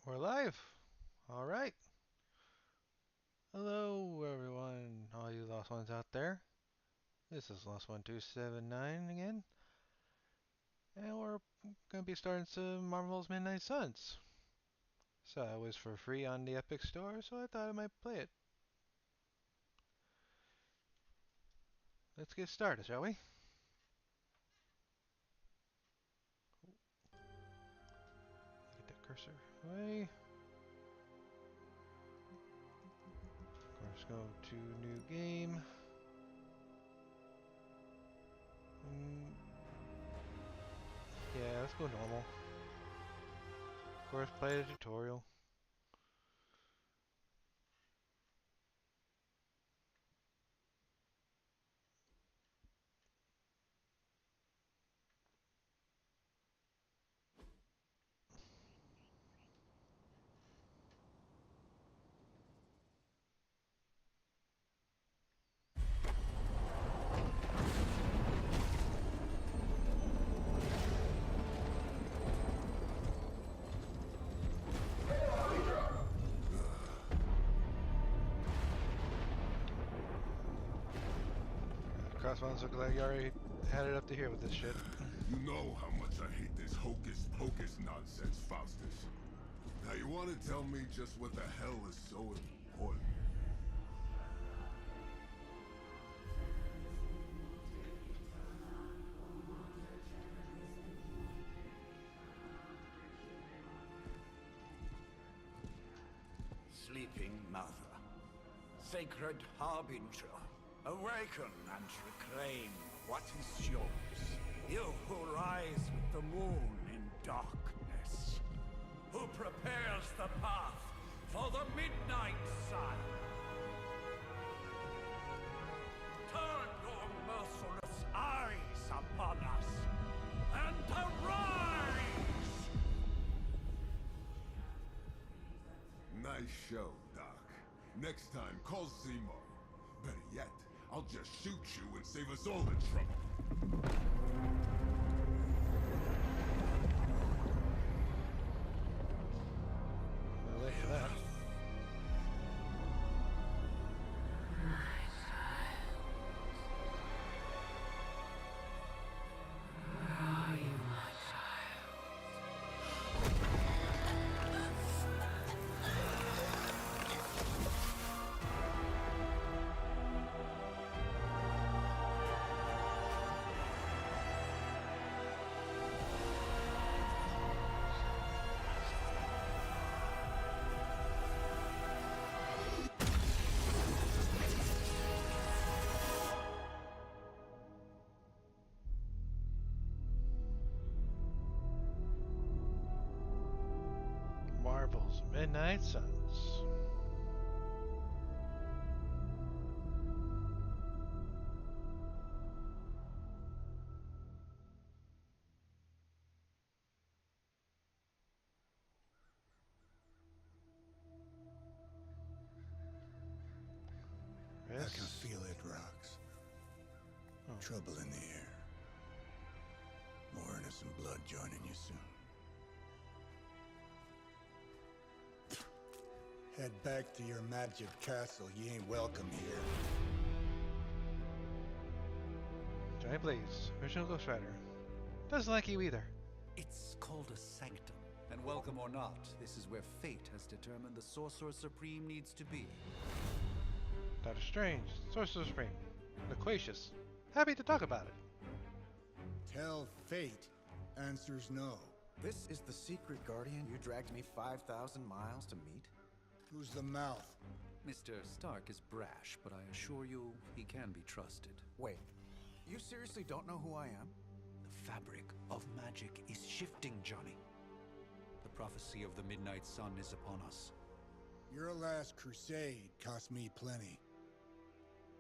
We're live. All right. Hello, everyone. All you lost ones out there. This is Lost1279 again, and we're gonna be starting some Marvel's Midnight Suns. So it was for free on the Epic Store, so I thought I might play it. Let's get started, shall we? Get that cursor away. Of course, go to new game. Mm, yeah, let's go normal. Of course, play the tutorial. Crossbones look like you already had it up to here with this shit. You know how much I hate this hocus pocus nonsense, Faustus. Now you want to tell me just what the hell is so important? Sleeping Mother, Sacred Harbinger, awaken and reclaim what is yours. You who rise with the moon in darkness, who prepares the path for the midnight sun. Turn your merciless eyes upon us, and arise! Nice show, Doc. Next time, call Seymour. Better yet, I'll just shoot you and save us all the trouble. Well, late for that. Marvel's Midnight Suns. I can Yes. feel it, Rox. Oh. Trouble in the air. More innocent blood joining you soon. Head back to your magic castle. You ain't welcome here. Johnny Blaze, original Ghost Rider. Doesn't like you either. It's called a sanctum. And welcome or not, this is where fate has determined the Sorcerer Supreme needs to be. Doctor Strange, Sorcerer Supreme, Loquacious. Happy to talk about it. Tell fate. Answers no. This is the secret guardian you dragged me 5,000 miles to meet? Who's the mouth? Mr. Stark is brash, but I assure you, he can be trusted. Wait, you seriously don't know who I am? The fabric of magic is shifting, Johnny. The prophecy of the Midnight Sun is upon us. Your last crusade cost me plenty.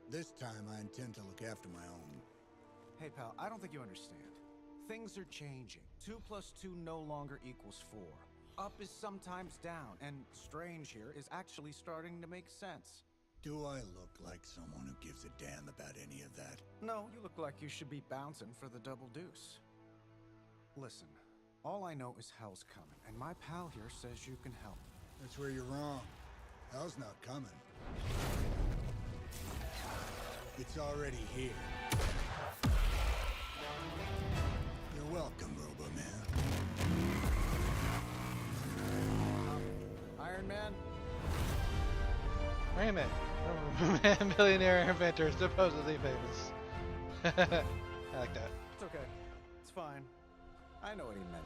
This time I intend to look after my own. Hey pal, I don't think you understand. Things are changing. 2 + 2 no longer equals 4. Up is sometimes down, and Strange here is actually starting to make sense. Do I look like someone who gives a damn about any of that? No, you look like you should be bouncing for the double deuce. Listen, All I know is hell's coming, and my pal here says you can help. That's where you're wrong. Hell's not coming. It's already here. You're welcome, Robo-Man. Iron Man? Wait a minute. Billionaire inventor, supposedly famous. I like that. It's okay. It's fine. I know what he meant.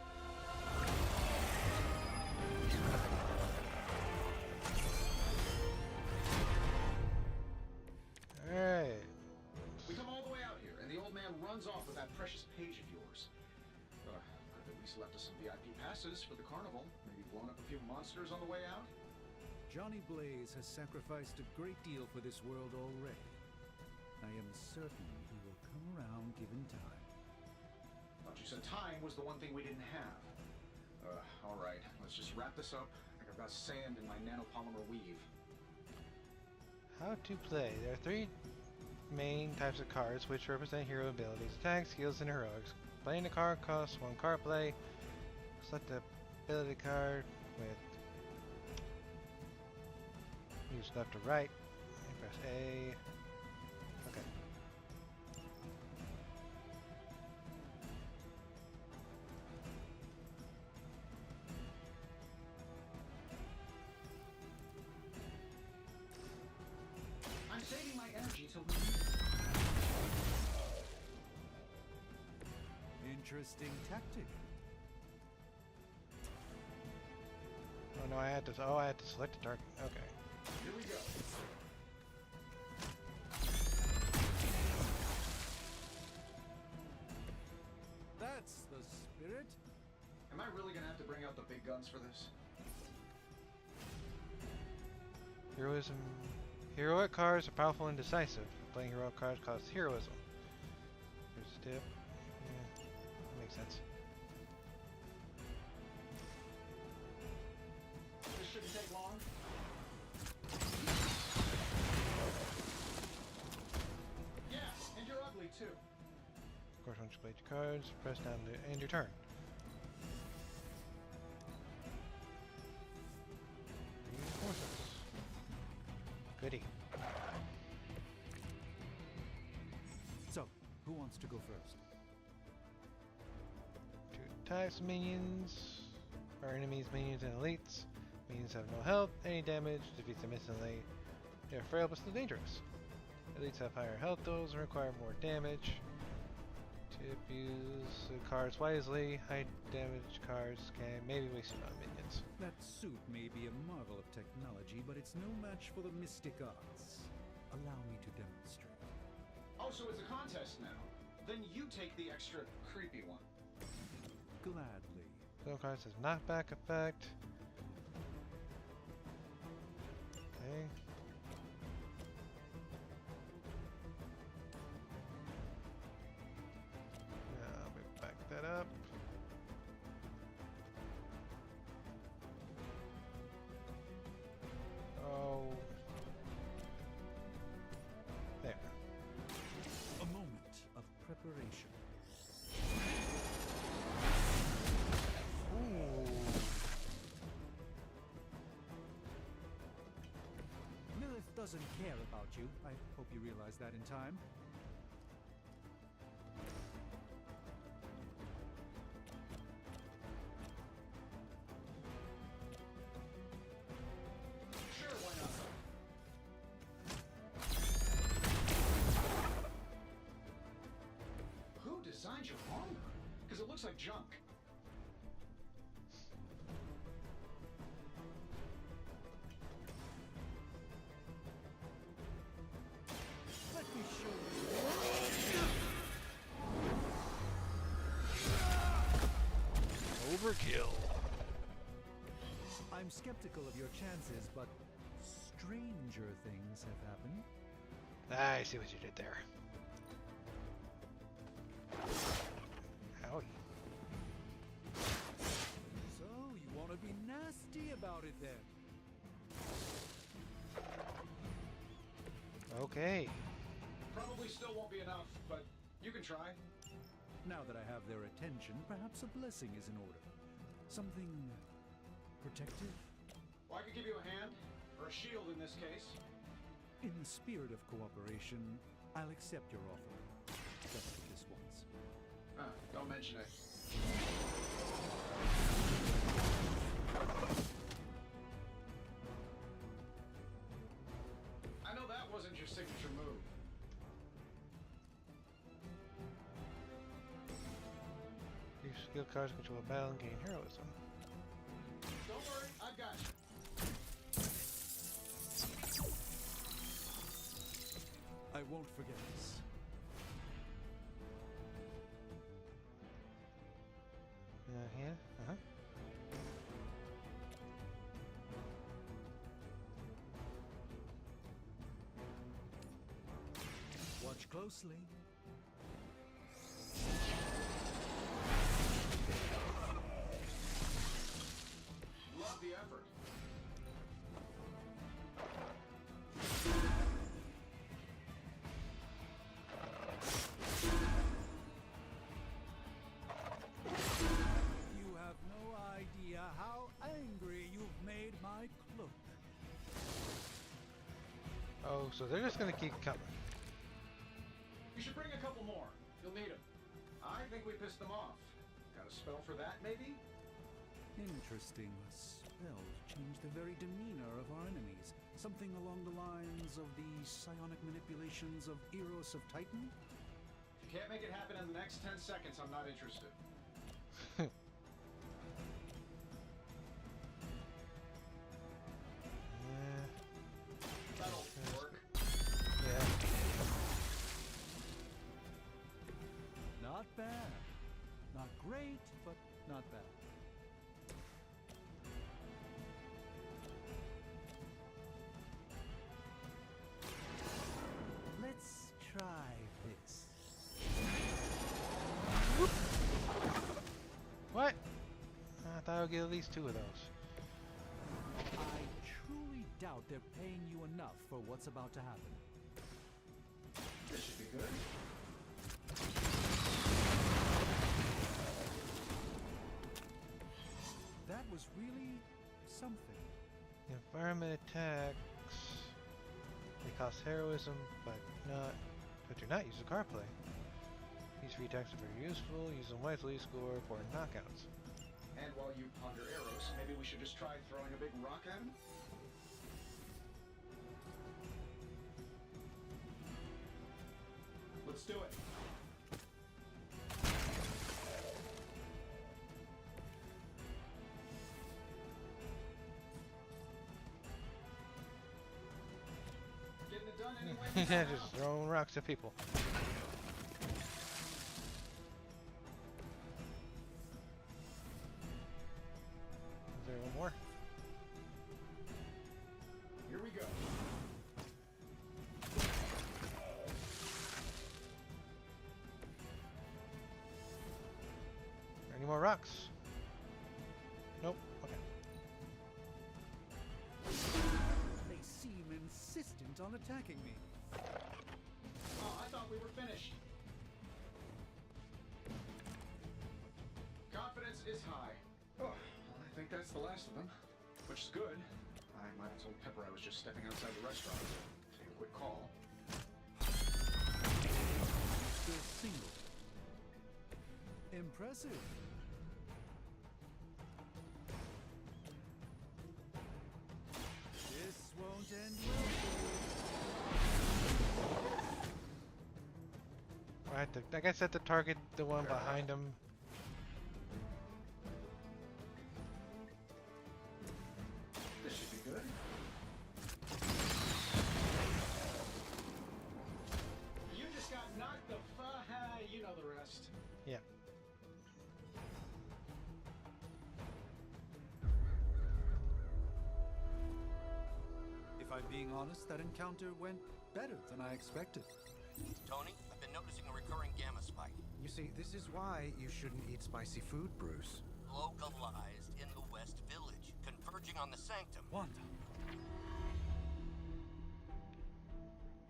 Alright. We come all the way out here, and the old man runs off with that precious page of yours. Could have at least left us some VIP passes for the carnival. Maybe blown up a few monsters on the way out. Johnny Blaze has sacrificed a great deal for this world already. I am certain he will come around given time. Thought you said time was the one thing we didn't have. All right, let's just wrap this up. I think I've got sand in my nanopolymer weave. How to play. There are 3 main types of cards which represent hero abilities: attack, skills, and heroics. Playing the card costs 1 card play. Select the ability card with use left to right. And press A. Okay. I'm saving my energy till Interesting tactic. Oh no, I had to. Oh, I had to select a target. Okay. Here we go. That's the spirit. Am I really gonna have to bring out the big guns for this? Heroism. Heroic cards are powerful and decisive. Playing heroic cards costs heroism. Here's a tip. Yeah, makes sense. This shouldn't take long. Yeah, and you're ugly too. Of course, once you played your cards, press down to end your turn. Reinforcements. Goody. So, who wants to go first? 2 types of minions. Are enemies, minions, and elites. Minions have no health, any damage, defeats them instantly. They are frail but still dangerous. Elites have higher health totals and require more damage. Tip: use the cards wisely. High damage cards can maybe waste on minions. That suit may be a marvel of technology, but it's no match for the mystic arts. Allow me to demonstrate. Oh, so it's a contest now. Then you take the extra creepy one. Gladly. Some cards has knockback effect. Okay. Now we back that up. Oh. There. A moment of preparation. Ooh. Lilith doesn't care about you. I hope you realize that in time. Sure, why not? Who designed your armor? Because it looks like junk. Let me show you. Overkill. I'm skeptical of your chances, but stranger things have happened. I see what you did there. Howdy. So, you want to be nasty about it then? Okay. Probably still won't be enough, but you can try. Now that I have their attention, perhaps a blessing is in order. Something protective? Well, I could give you a hand, or a shield in this case. In the spirit of cooperation, I'll accept your offer. Just for this once. Don't mention it. I know that wasn't your signature move. Use skill cards to control a battle and gain heroism. Don't worry, I've got you. I won't forget this. Here? Uh-huh. Watch closely. Love the effort. You have no idea how angry you've made my cloak. Oh, so they're just gonna keep coming. You should bring a couple more. You'll need them. I think we pissed them off. Got a spell for that, maybe? Interesting. A spell to change the very demeanor of our enemies. Something along the lines of the psionic manipulations of Eros of Titan? If you can't make it happen in the next 10 seconds, I'm not interested. Yeah. That'll work. Yeah. Not bad. Not great, but not bad. Let's try this. What? I thought I would get at least 2 of those. I truly doubt they're paying you enough for what's about to happen. This should be good. That was really something. Environment attacks. They cost heroism, but do not use a card play. These free attacks are very useful. Use them wisely, score important knockouts. And while you ponder arrows, maybe we should just try throwing a big rock at him? Let's do it. Getting it done anyway? Yeah, just throwing rocks at people. Is there one more? Here we go. Any more rocks? Nope. Okay. They seem insistent on attacking me. Oh, I thought we were finished. Confidence is high. Oh, well, I think that's the last of them. Which is good. I might have told Pepper I was just stepping outside the restaurant. Take a quick call. Still single. Impressive. This won't end well. I guess I have to target the one behind him. This should be good. You just got knocked the you know the rest. Yeah. If I'm being honest, that encounter went better than I expected. Tony, I've been noticing a recurring gamma spike. You see, this is why you shouldn't eat spicy food, Bruce. Localized in the West Village, converging on the Sanctum. Wanda.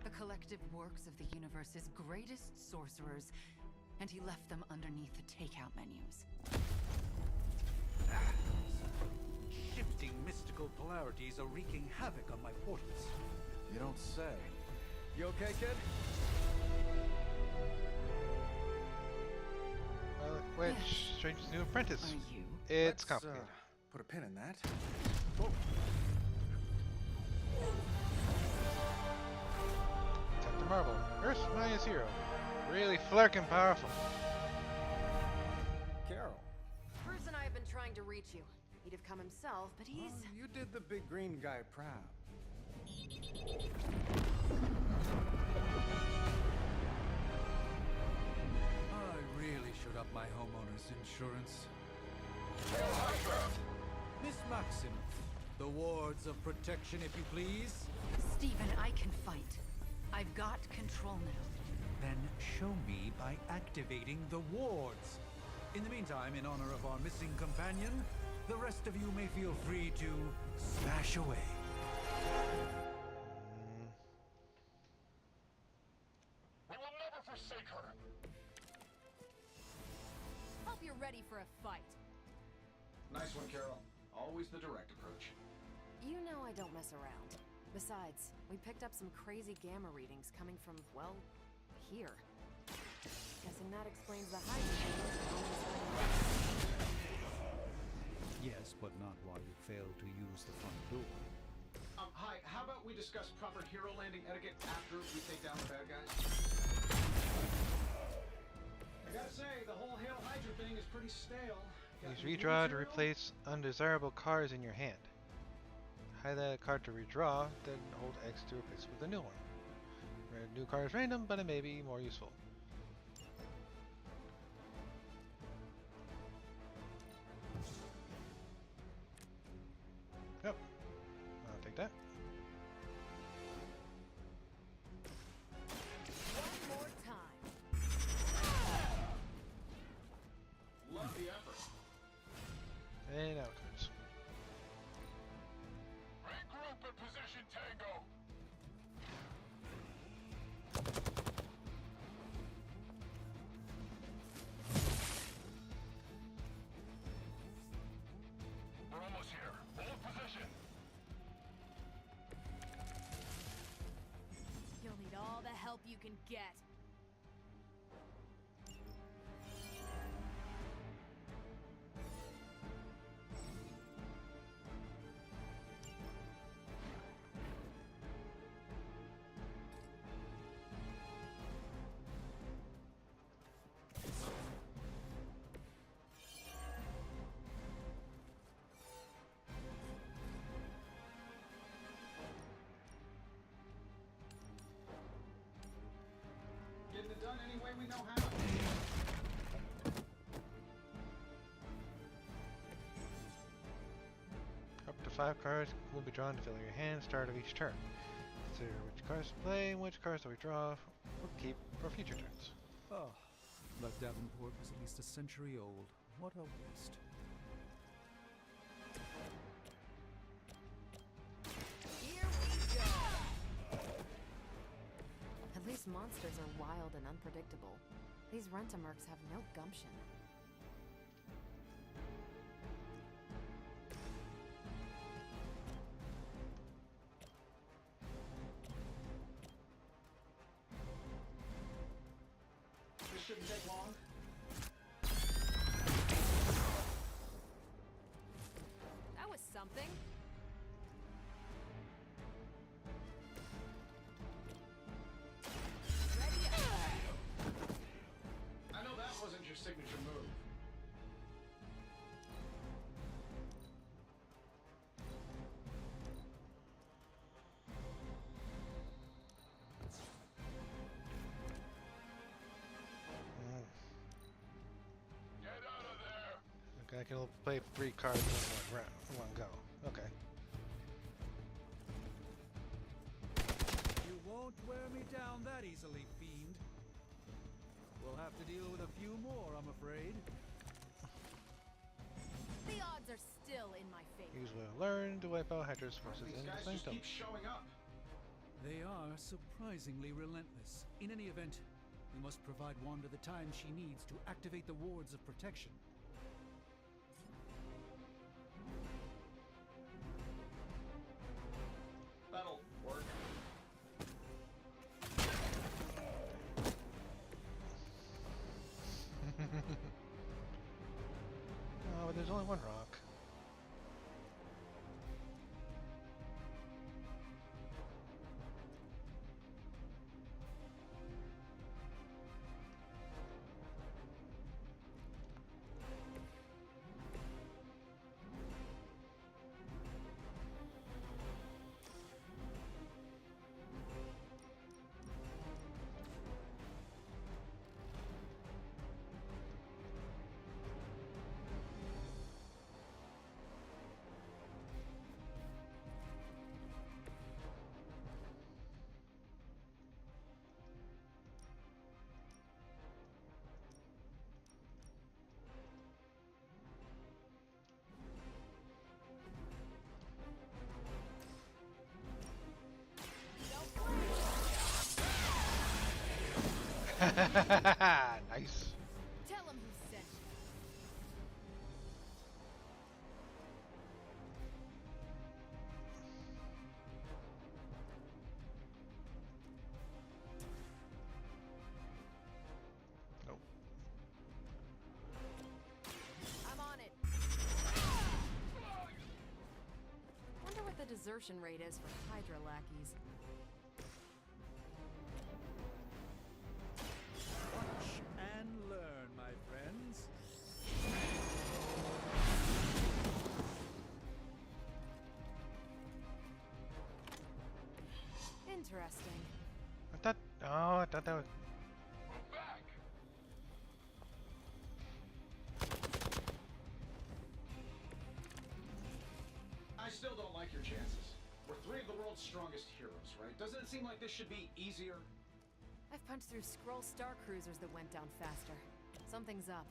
The collective works of the universe's greatest sorcerers and he left them underneath the takeout menus. Shifting mystical polarities are wreaking havoc on my portals. You don't say. You okay, kid? Which Yes. Stranger's new apprentice? Are you? It's Let's, complicated. put a pin in that. Captain Marvel, Earth -0. Really flirking powerful. Carol. Bruce and I have been trying to reach you. He'd have come himself, but he's... Well, you did the big green guy proud. I really should up my homeowner's insurance. Miss Maximoff, the wards of protection, if you please. Stephen, I can fight. I've got control now. Then show me by activating the wards. In the meantime, in honor of our missing companion, the rest of you may feel free to smash away. We will never forsake her. Hope you're ready for a fight. Nice one, Carol. Always the direct approach. You know I don't mess around. Besides, we picked up some crazy gamma readings coming from, well, here. Guessing that explains the Hydra thing. Yes, but not while you fail to use the front door. Hi, how about we discuss proper hero landing etiquette after we take down the bad guys? I gotta say, the whole Hail Hydra thing is pretty stale. Got Use any redraw to material? replace undesirable cards in your hand. Highlight a card to redraw, then hold X to replace it with a new one. New card is random, but it may be more useful. Yep. I'll take that. One more time. Love the effort. And out it comes. Regroup at position Tango. We're almost here. Hold position. You'll need all the help you can get. Getting it done any way we know how. Up to 5 cards will be drawn to fill your hand start of each turn. Consider which cards to play and which cards to withdraw or keep for future turns. Oh, but Davenport was at least a century old. What a waste. Here we go. At least monsters are wild and unpredictable. These Rent-A-Mercs have no gumption. This shouldn't take long. That was something. Ready up. I know that wasn't your signature move. Get out of there. Okay, I can only play 3 cards in one round, in one go. Okay. You won't wear me down that easily, fiend. We'll have to deal with a few more, I'm afraid. The odds are still in my favor. Use what I learned to wipe out Hydra's forces These in the guys just sanctum. keep showing up. They are surprisingly relentless. In any event, We must provide Wanda the time she needs to activate the wards of protection. That'll work. Oh, but there's only one rock. Nice. Tell him who sent you. Nope. I'm on it. Wonder what the desertion rate is for Hydra lackeys. Watch and learn, my friends. Interesting. I thought that was. Move back! I still don't like your chances. We're three of the world's strongest heroes, right? Doesn't it seem like this should be easier? I've punched through Skrull star cruisers that went down faster. Something's up.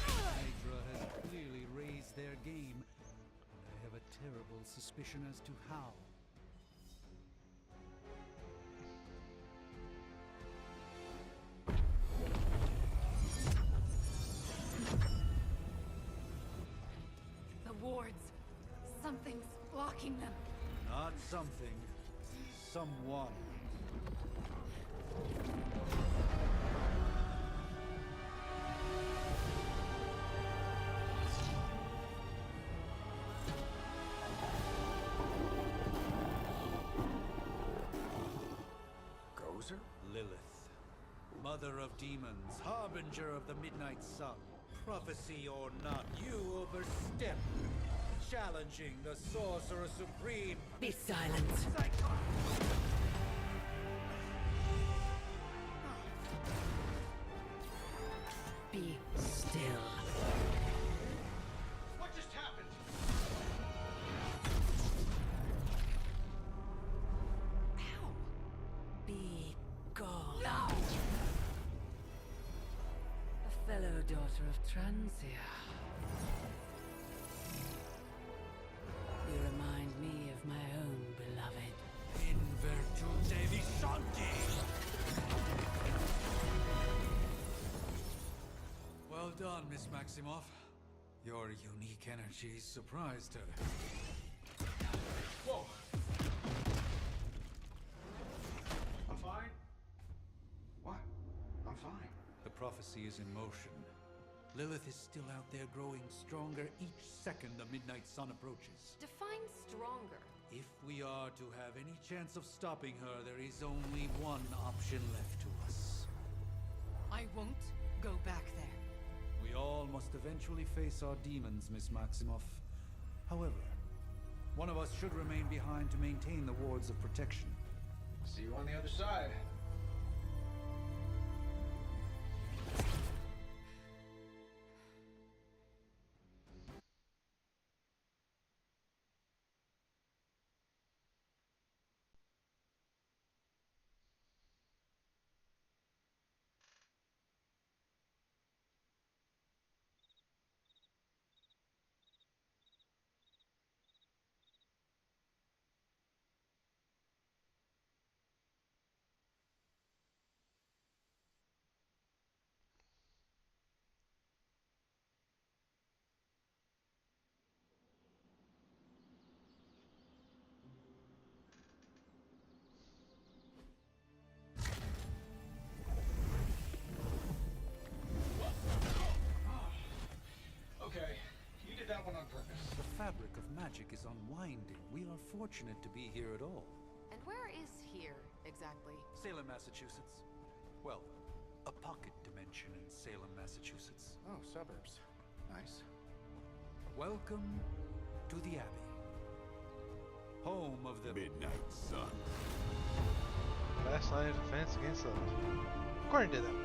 Hydra has clearly raised their game, and I have a terrible suspicion as to how. The wards. Something's blocking them. Not something. Someone. Gozer? Lilith. Mother of demons, harbinger of the midnight sun. Prophecy or not, you overstep. Challenging the Sorcerer Supreme. Be silent. Be still. What just happened? Ow. Be gone. No! A fellow daughter of Transia. You remind me of my own beloved. In virtute vishanti. Well done, Miss Maximoff. Your unique energy surprised her. Whoa! I'm fine. What? I'm fine. The prophecy is in motion. Lilith is still out there growing stronger each second the midnight sun approaches. Define stronger. If we are to have any chance of stopping her, there is only one option left to us. I won't go back there. We all must eventually face our demons, Miss Maximoff. However, one of us should remain behind to maintain the wards of protection. See you on the other side. magic is unwinding. We are fortunate to be here at all. And where is here, exactly? Salem, Massachusetts. Well, a pocket dimension in Salem, Massachusetts. Oh, suburbs. Nice. Welcome to the Abbey. Home of the Midnight Sun. Last line of defense against Lilith. According to them.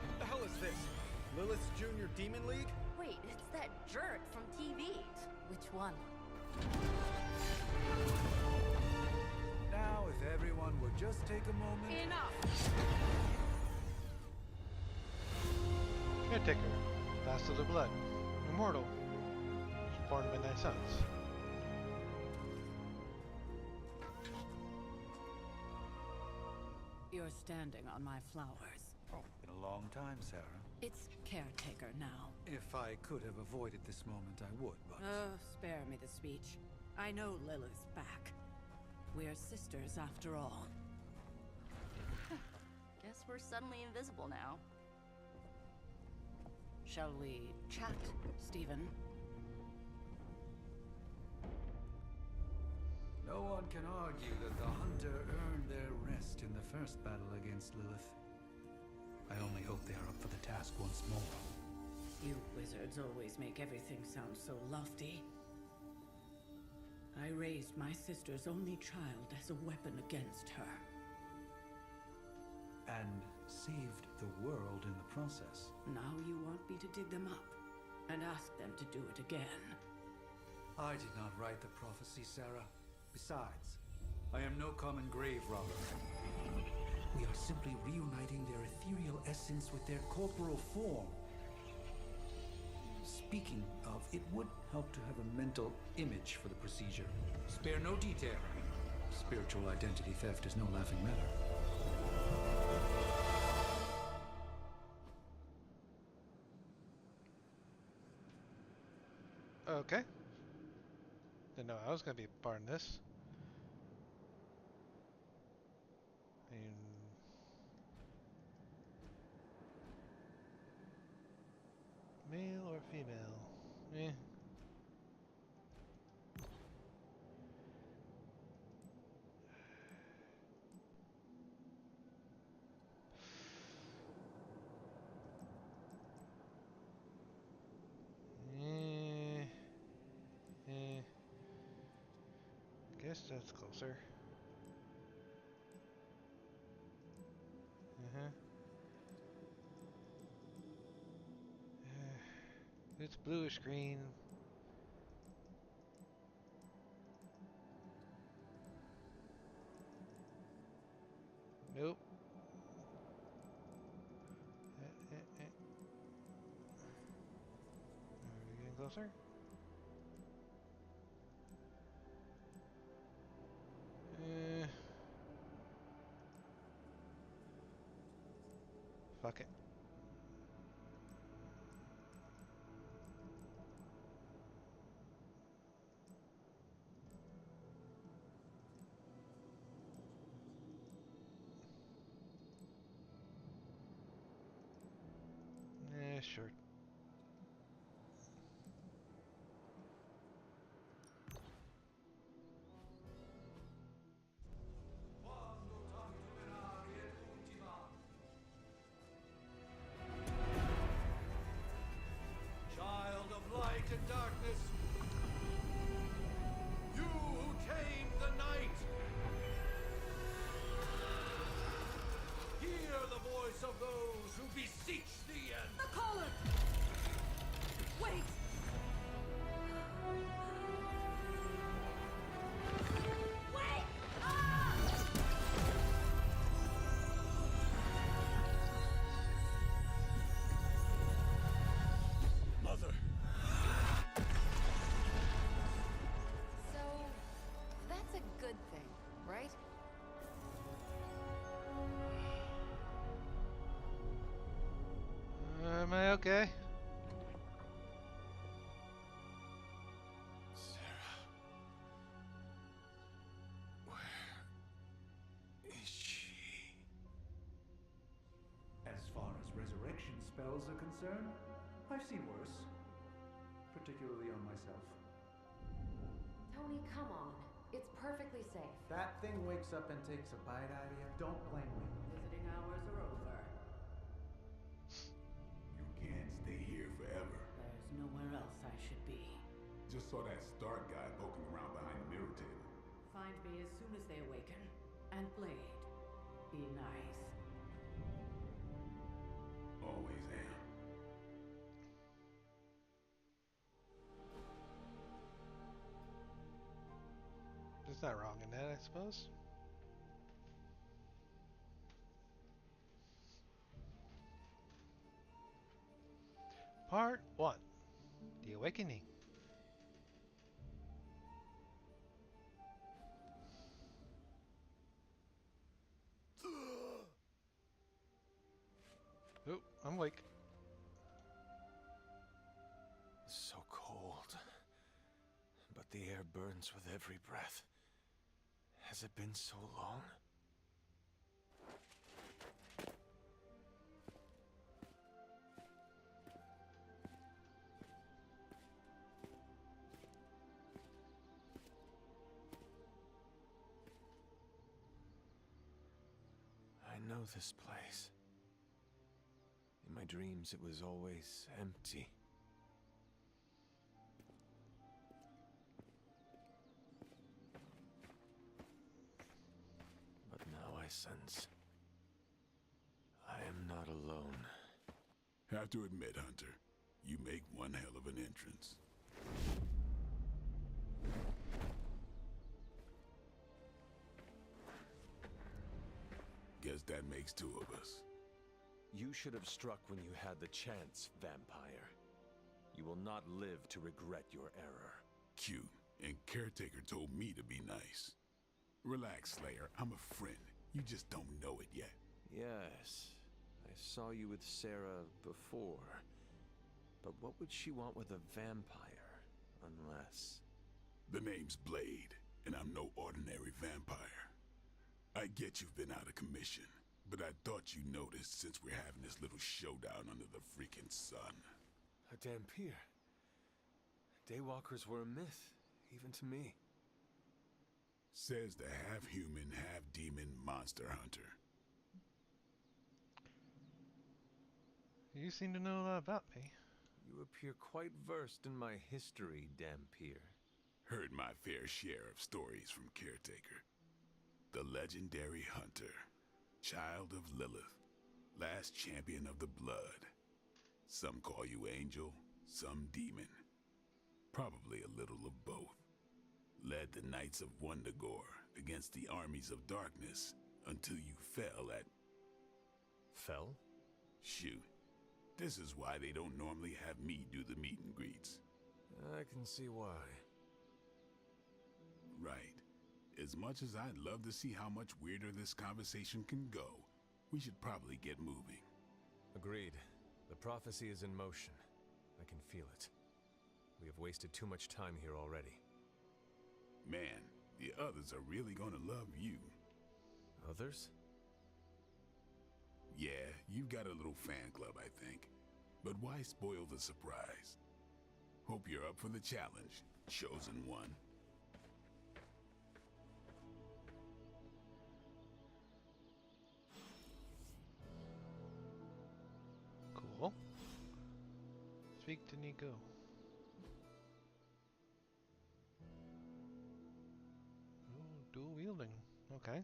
What the hell is this? Lilith's Junior Demon League? Wait, it's that jerk from TV. Which one? Now, if everyone would just take a moment. Enough! Caretaker. Fast of the blood. Immortal. Born Midnight Suns. You're standing on my flowers. Oh, been a long time, Sarah. It's caretaker now. If I could have avoided this moment, I would, but... Oh, spare me the speech. I know Lilith's back. We're sisters after all. Guess we're suddenly invisible now. Shall we chat, Stephen? No one can argue that the Hunter earned their rest in the first battle against Lilith. I only hope they are up for the task once more. You wizards always make everything sound so lofty. I raised my sister's only child as a weapon against her. And saved the world in the process. Now you want me to dig them up and ask them to do it again. I did not write the prophecy, Sarah. Besides, I am no common grave robber. We are simply reuniting their ethereal essence with their corporal form. Speaking of, it would help to have a mental image for the procedure. Spare no detail. Spiritual identity theft is no laughing matter. Okay. Didn't know I was going to be a part of this. Male or female? Eh. Guess that's closer. It's bluish green. Nope. Are we getting closer? Fuck it. Sure. Child of light and darkness, you who tame the night, hear the voice of those who beseech the end. The caller! Wait! Wait! Ah! Mother. So, that's a good thing, right? Am I okay? Sarah. Where is she? As far as resurrection spells are concerned, I've seen worse. Particularly myself. Tony, come on. It's perfectly safe. That thing wakes up and takes a bite out of you. Don't blame me. Visiting hours are over. You can't stay here forever. There's nowhere else I should be. Just saw that Stark guy poking around behind the mirror table. Find me as soon as they awaken. And Blade, be nice. Always am. There's not wrong in that, I suppose. Part 1. The Awakening. Oh, I'm awake. So cold. But the air burns with every breath. Has it been so long? I know this place. In my dreams, it was always empty. But now I sense I am not alone. Have to admit, Hunter, you make one hell of an entrance. Guess that makes two of us. You should have struck when you had the chance, vampire. You will not live to regret your error. Cute, and Caretaker told me to be nice. Relax, Slayer, I'm a friend. You just don't know it yet. Yes, I saw you with Sarah before. But what would she want with a vampire, unless... The name's Blade, and I'm no ordinary vampire. I get you've been out of commission, but I thought you noticed since we're having this little showdown under the freaking sun. A Dhampir. Daywalkers were a myth, even to me. Says the half-human, half-demon monster hunter. You seem to know a lot about me. You appear quite versed in my history, Dhampir. Heard my fair share of stories from Caretaker. The legendary hunter, child of Lilith, last champion of the blood. Some call you angel, some demon. Probably a little of both. Led the Knights of Wundagore against the armies of darkness until you fell at... Fell? Shoot. This is why they don't normally have me do the meet and greets. I can see why. Right. As much as I'd love to see how much weirder this conversation can go, we should probably get moving. Agreed. The prophecy is in motion. I can feel it. We have wasted too much time here already. Man, the others are really gonna love you. Others? Yeah, you've got a little fan club, I think. But why spoil the surprise? Hope you're up for the challenge, Chosen One. Cool. Speak to Nico. Ooh, dual wielding. Okay.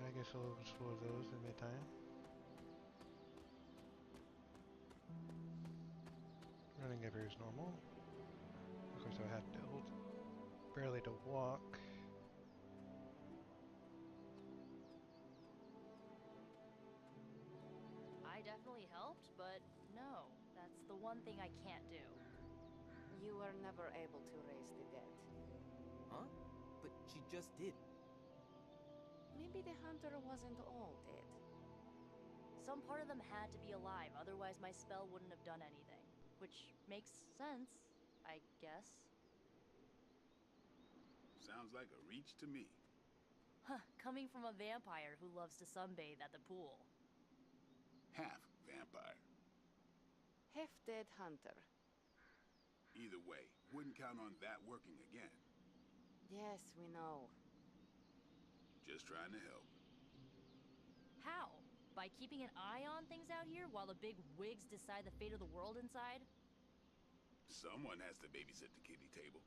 I guess I'll explore those in my time. Running appears normal. Of course, I have to hold barely to walk. I definitely helped, but no, that's the one thing I can't do. You were never able to raise the dead. Huh? But she just did. Maybe the hunter wasn't all dead. Some part of them had to be alive, otherwise my spell wouldn't have done anything. Which makes sense, I guess. Sounds like a reach to me. Huh, coming from a vampire who loves to sunbathe at the pool. Half vampire. Half-dead hunter. Either way, wouldn't count on that working again. Yes, we know. Just trying to help. How? By keeping an eye on things out here while the big wigs decide the fate of the world inside? Someone has to babysit the kiddie table.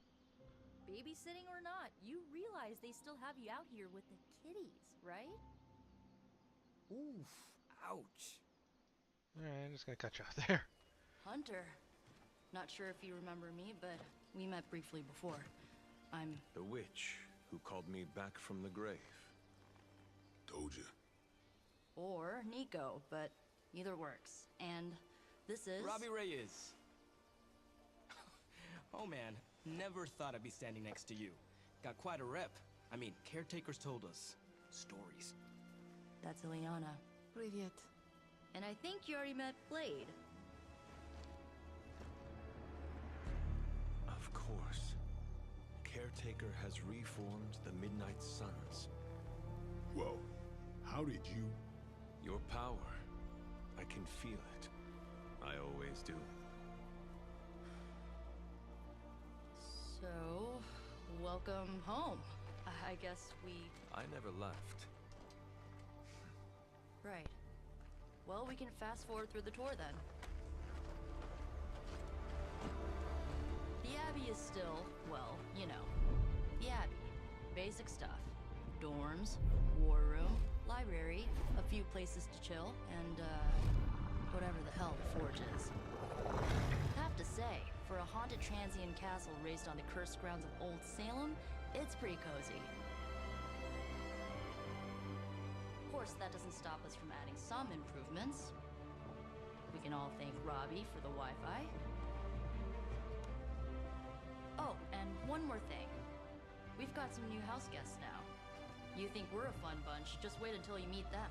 Babysitting or not, you realize they still have you out here with the kiddies, right? Oof. Ouch. Alright, I'm just gonna cut you off there. Hunter. Not sure if you remember me, but we met briefly before. I'm... The witch who called me back from the grave. Told you. Or Nico, but either works. And this is... Robbie Reyes. Oh man, never thought I'd be standing next to you. Got quite a rep. I mean, caretakers told us stories. That's Ileana. Привет. And I think you already met Blade. Of course. Caretaker has reformed the Midnight Suns. Whoa. How did you... Your power. I can feel it. I always do. So, welcome home. I guess we... I never left. Right. Well, we can fast forward through the tour then. The Abbey is still, well, you know, the Abbey. Basic stuff. Dorms, war room, library, a few places to chill, and, whatever the hell the Forge is. Have to say, for a haunted transient castle raised on the cursed grounds of Old Salem, it's pretty cozy. Of course, that doesn't stop us from adding some improvements. We can all thank Robbie for the Wi-Fi. Oh, and one more thing. We've got some new house guests now. You think we're a fun bunch, just wait until you meet them.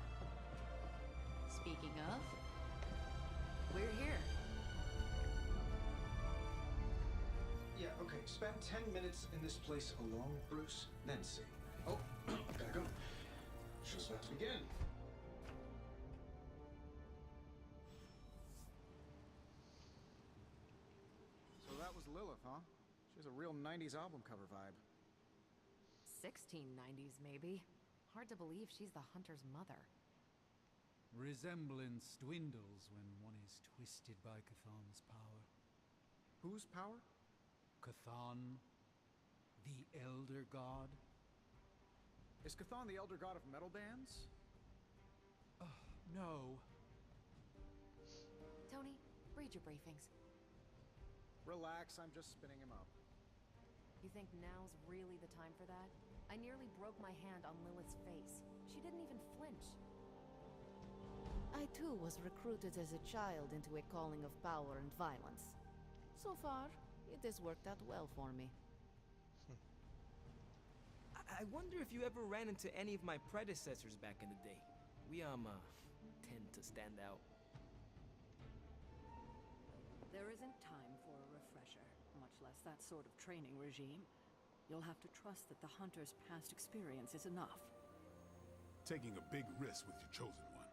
Speaking of, we're here. Yeah, okay. Spend 10 minutes in this place alone, Bruce, then see. Oh, gotta go. Show's about to begin. So that was Lilith, huh? She has a real 90s album cover vibe. 1690s, maybe. Hard to believe she's the hunter's mother. Resemblance dwindles when one is twisted by Chthon's power. Whose power? Chthon, the Elder God. Is Chthon the elder god of metal bands? No. Tony, read your briefings. Relax, I'm just spinning him up. You think now's really the time for that? I nearly broke my hand on Lilith's face. She didn't even flinch. I too was recruited as a child into a calling of power and violence. So far, it has worked out well for me. I wonder if you ever ran into any of my predecessors back in the day. We, tend to stand out. There isn't time for a refresher, much less that sort of training regime. You'll have to trust that the hunter's past experience is enough. Taking a big risk with your chosen one.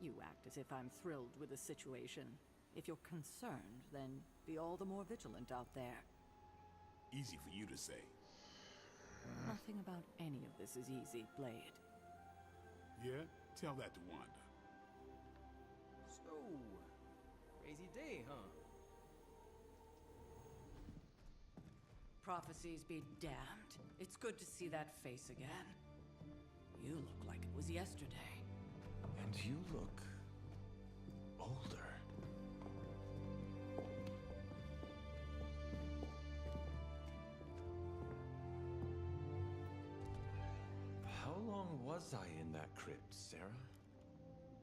You act as if I'm thrilled with the situation. If you're concerned, then be all the more vigilant out there. Easy for you to say. Nothing about any of this is easy, Blade. Yeah? Tell that to Wanda. So, crazy day, huh? Prophecies be damned. It's good to see that face again. You look like it was yesterday. And you look... older. How long was I in that crypt, Sarah?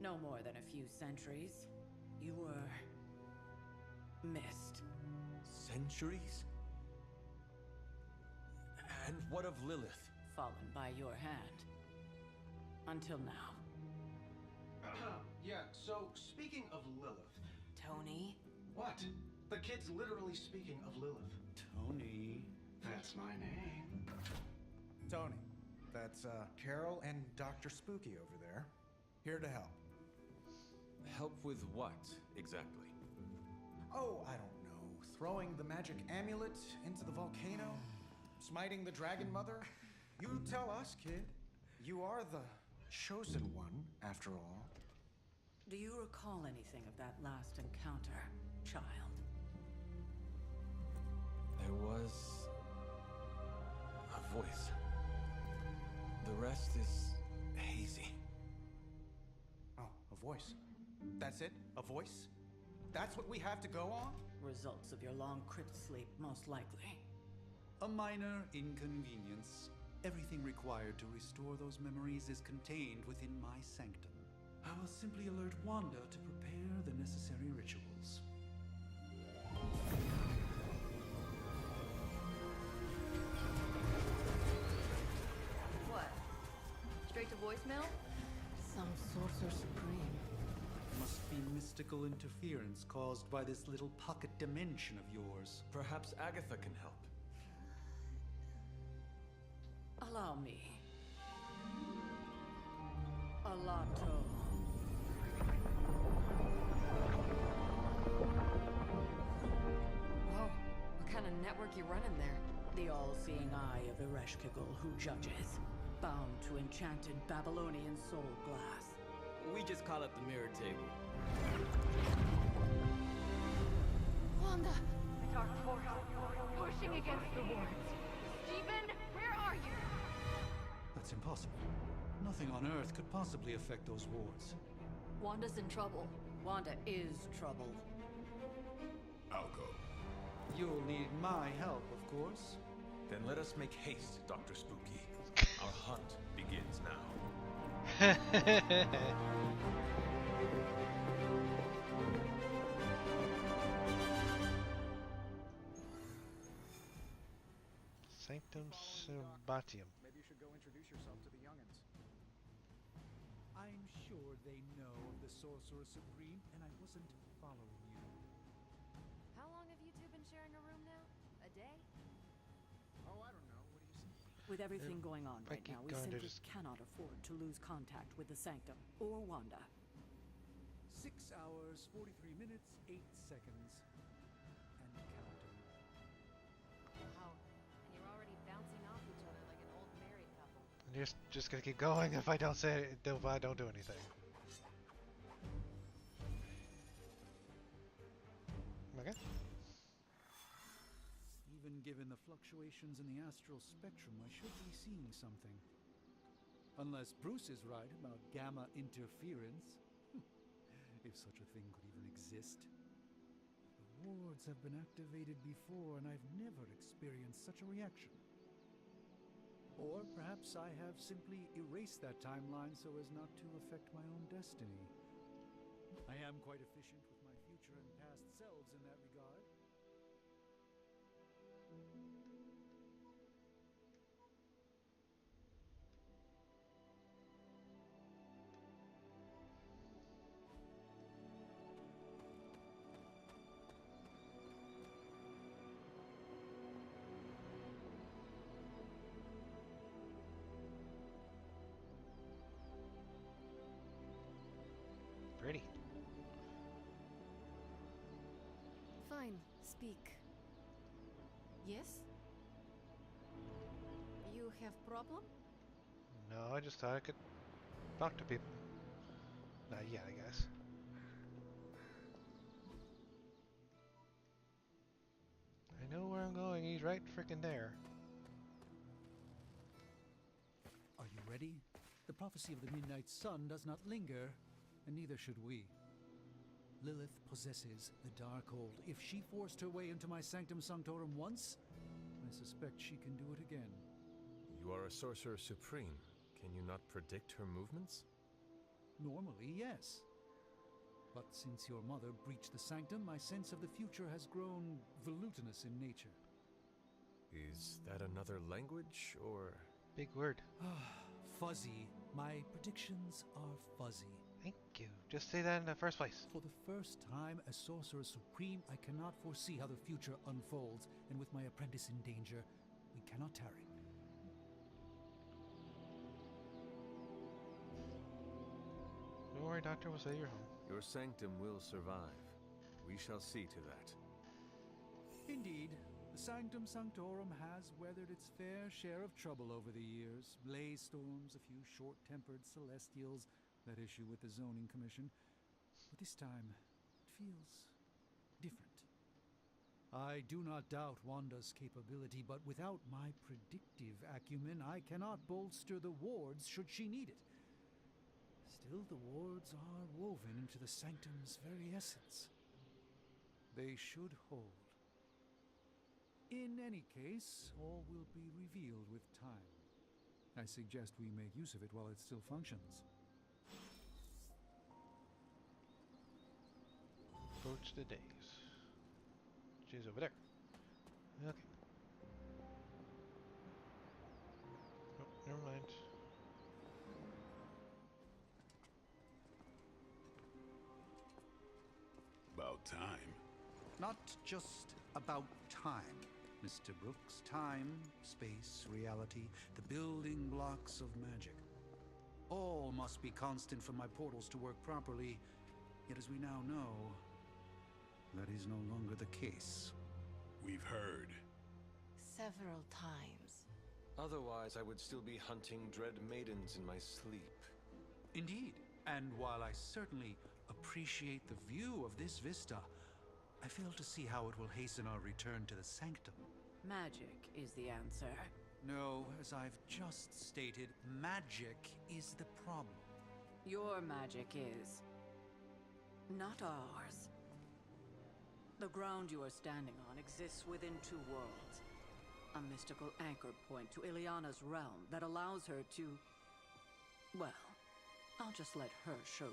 No more than a few centuries. You were... missed. Centuries? And what of Lilith? Fallen by your hand. Until now. Yeah, so speaking of Lilith. Tony? What? The kid's literally speaking of Lilith. Tony. That's my name. Tony. That's Carol and Dr. Spooky over there. Here to help. Help with what, exactly? Oh, I don't know. Throwing the magic amulet into the volcano? Smiting the Dragon Mother? You tell us, kid. You are the chosen one, after all. Do you recall anything of that last encounter, child? There was a voice. The rest is hazy. Oh, a voice. That's it? A voice? That's what we have to go on? Results of your long crypt sleep, most likely. A minor inconvenience. Everything required to restore those memories is contained within my sanctum. I will simply alert Wanda to prepare the necessary rituals. What? Straight to voicemail? Some Sorcerer Supreme. Must be mystical interference caused by this little pocket dimension of yours. Perhaps Agatha can help. Allow me. Alato. Whoa, what kind of network you running there? The all-seeing eye of Ereshkigal who judges, bound to enchanted Babylonian soul glass. We just call it the mirror table. Wanda! The dark force, pushing against the wards. Stephen, where are you? That's impossible. Nothing on Earth could possibly affect those wards. Wanda's in trouble. Wanda is trouble. I'll go. You'll need my help, of course. Then let us make haste, Dr. Spooky. Our hunt begins now. Sanctum Sabbatium. Maybe you should go introduce yourself to the youngins. I'm sure they know of the Sorcerer Supreme, and I wasn't following you. How long have you two been sharing a room now? A day? Oh, I don't know. What do you say? With everything going on right keep now, we going to simply just- cannot afford to lose contact with the Sanctum or Wanda. 6 hours, 43 minutes, 8 seconds. And counting. Wow. And you're already bouncing off each other like an old married couple. You're just gonna keep going if I don't say it, if I don't do anything. Okay. Even given the fluctuations in the astral spectrum, I should be seeing something. Unless Bruce is right about gamma interference. If such a thing could even exist. The wards have been activated before, and I've never experienced such a reaction. Or perhaps I have simply erased that timeline so as not to affect my own destiny. I am quite efficient with my future and past selves in that regard. Pretty. Fine, speak. Yes? You have problem? No, I just thought I could talk to people. Not yet, I guess. I know where I'm going. He's right frickin' there. Are you ready? The prophecy of the Midnight Sun does not linger, and neither should we. Lilith possesses the Darkhold. If she forced her way into my Sanctum Sanctorum once, I suspect she can do it again. You are a Sorcerer Supreme. Can you not predict her movements? Normally, yes. But since your mother breached the Sanctum, my sense of the future has grown volutinous in nature. Is that another language, or...? Big word. Fuzzy My predictions are fuzzy. Thank you. Just say that in the first place. For the first time as Sorcerer Supreme, I cannot foresee how the future unfolds, and with my apprentice in danger, we cannot tarry. Don't worry, Doctor, we'll say you're home. Your sanctum will survive. We shall see to that. Indeed, the Sanctum Sanctorum has weathered its fair share of trouble over the years. Blaze storms, a few short-tempered celestials, that issue with the Zoning Commission. But this time, it feels different. I do not doubt Wanda's capability, but without my predictive acumen, I cannot bolster the wards should she need it. Still, the wards are woven into the Sanctum's very essence. They should hold. In any case, all will be revealed with time. I suggest we make use of it while it still functions. Approach the days. She's over there. Okay. Oh, never mind. About time. Not just about time, Mr. Brooks. Time, space, reality, the building blocks of magic. All must be constant for my portals to work properly, yet as we now know, that is no longer the case. We've heard. Several times. Otherwise, I would still be hunting dread maidens in my sleep. Indeed, and while I certainly appreciate the view of this vista, I fail to see how it will hasten our return to the Sanctum. Magic is the answer. No, as I've just stated, magic is the problem. Your magic is not ours. The ground you are standing on exists within two worlds. A mystical anchor point to Ileana's realm that allows her to... Well, I'll just let her show you.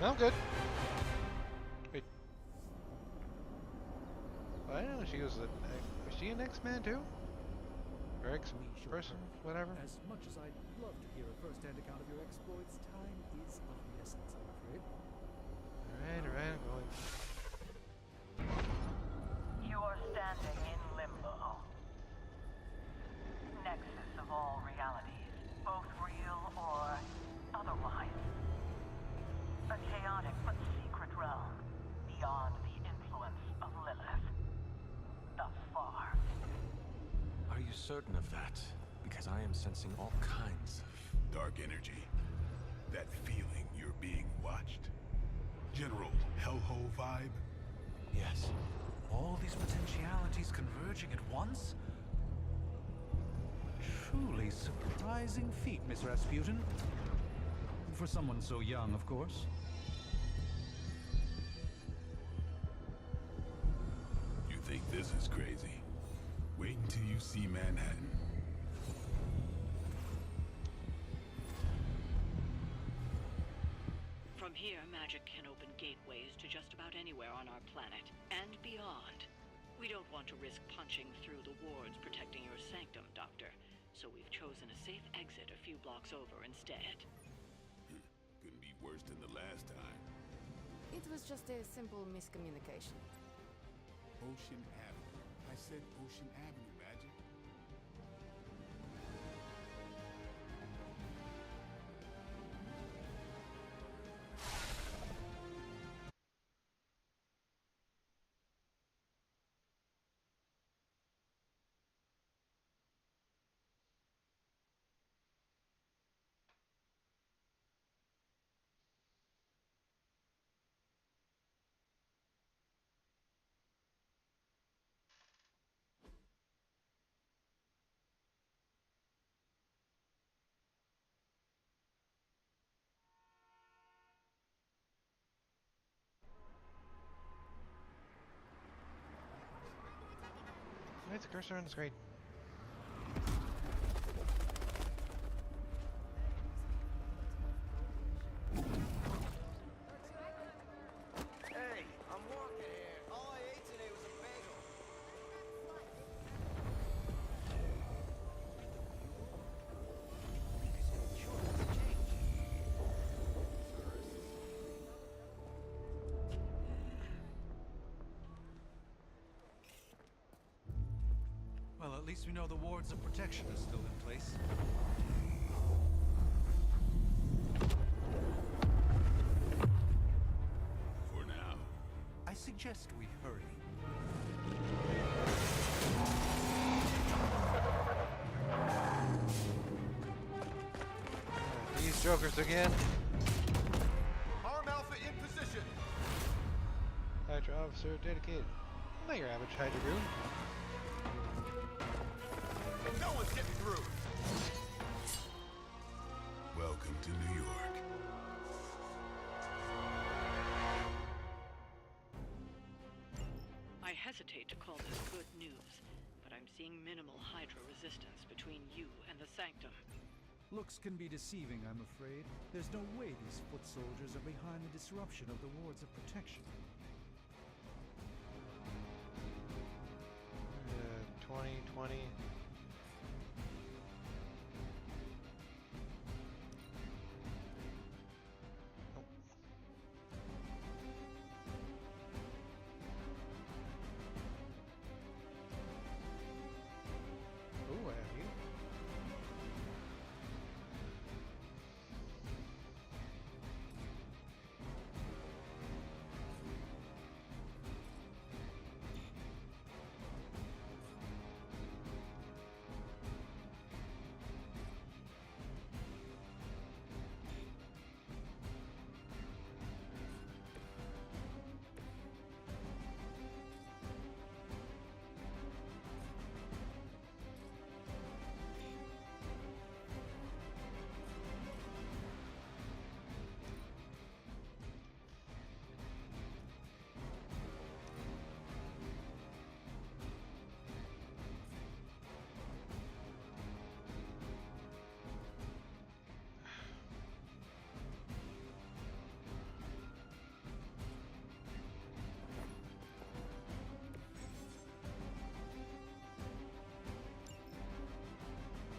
I'm good. Wait. I don't know. She was she an X-Man too? Or X-person? Whatever. As much as I'd love to hear a first-hand account of your exploits, time is of the essence, I'm afraid. Alright, I'm going. You are standing in limbo. Nexus of all realities, both real or otherwise. A chaotic but secret realm, beyond the influence of Lilith. Thus far. Are you certain of that? Because I am sensing all kinds of... dark energy. That feeling you're being watched. General hellhole vibe? Yes. All these potentialities converging at once? Truly surprising feat, Miss Rasputin. For someone so young, of course. You think this is crazy? Wait until you see Manhattan. From here, magic can open gateways to just about anywhere on our planet, and beyond. We don't want to risk punching through the wards protecting your sanctum, Doctor, so we've chosen a safe exit a few blocks over instead. Couldn't be worse than the last time. It was just a simple miscommunication. Ocean Avenue. I said Ocean Avenue, Magic. the cursor on the screen. Hey, I'm walking here. All I ate today was a bagel. Well, at least we know the wards of protection are still in place. For now. I suggest we hurry. These jokers again. Arm Alpha in position. Hydra officer dedicated. Not your average Hydra room. No one's getting through. Welcome to New York. I hesitate to call this good news, but I'm seeing minimal Hydra resistance between you and the Sanctum. Looks can be deceiving, I'm afraid. There's no way these foot soldiers are behind the disruption of the wards of protection. 2020. Ooh, I have you.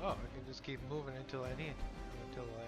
Oh, I can just keep moving until I need. Until I...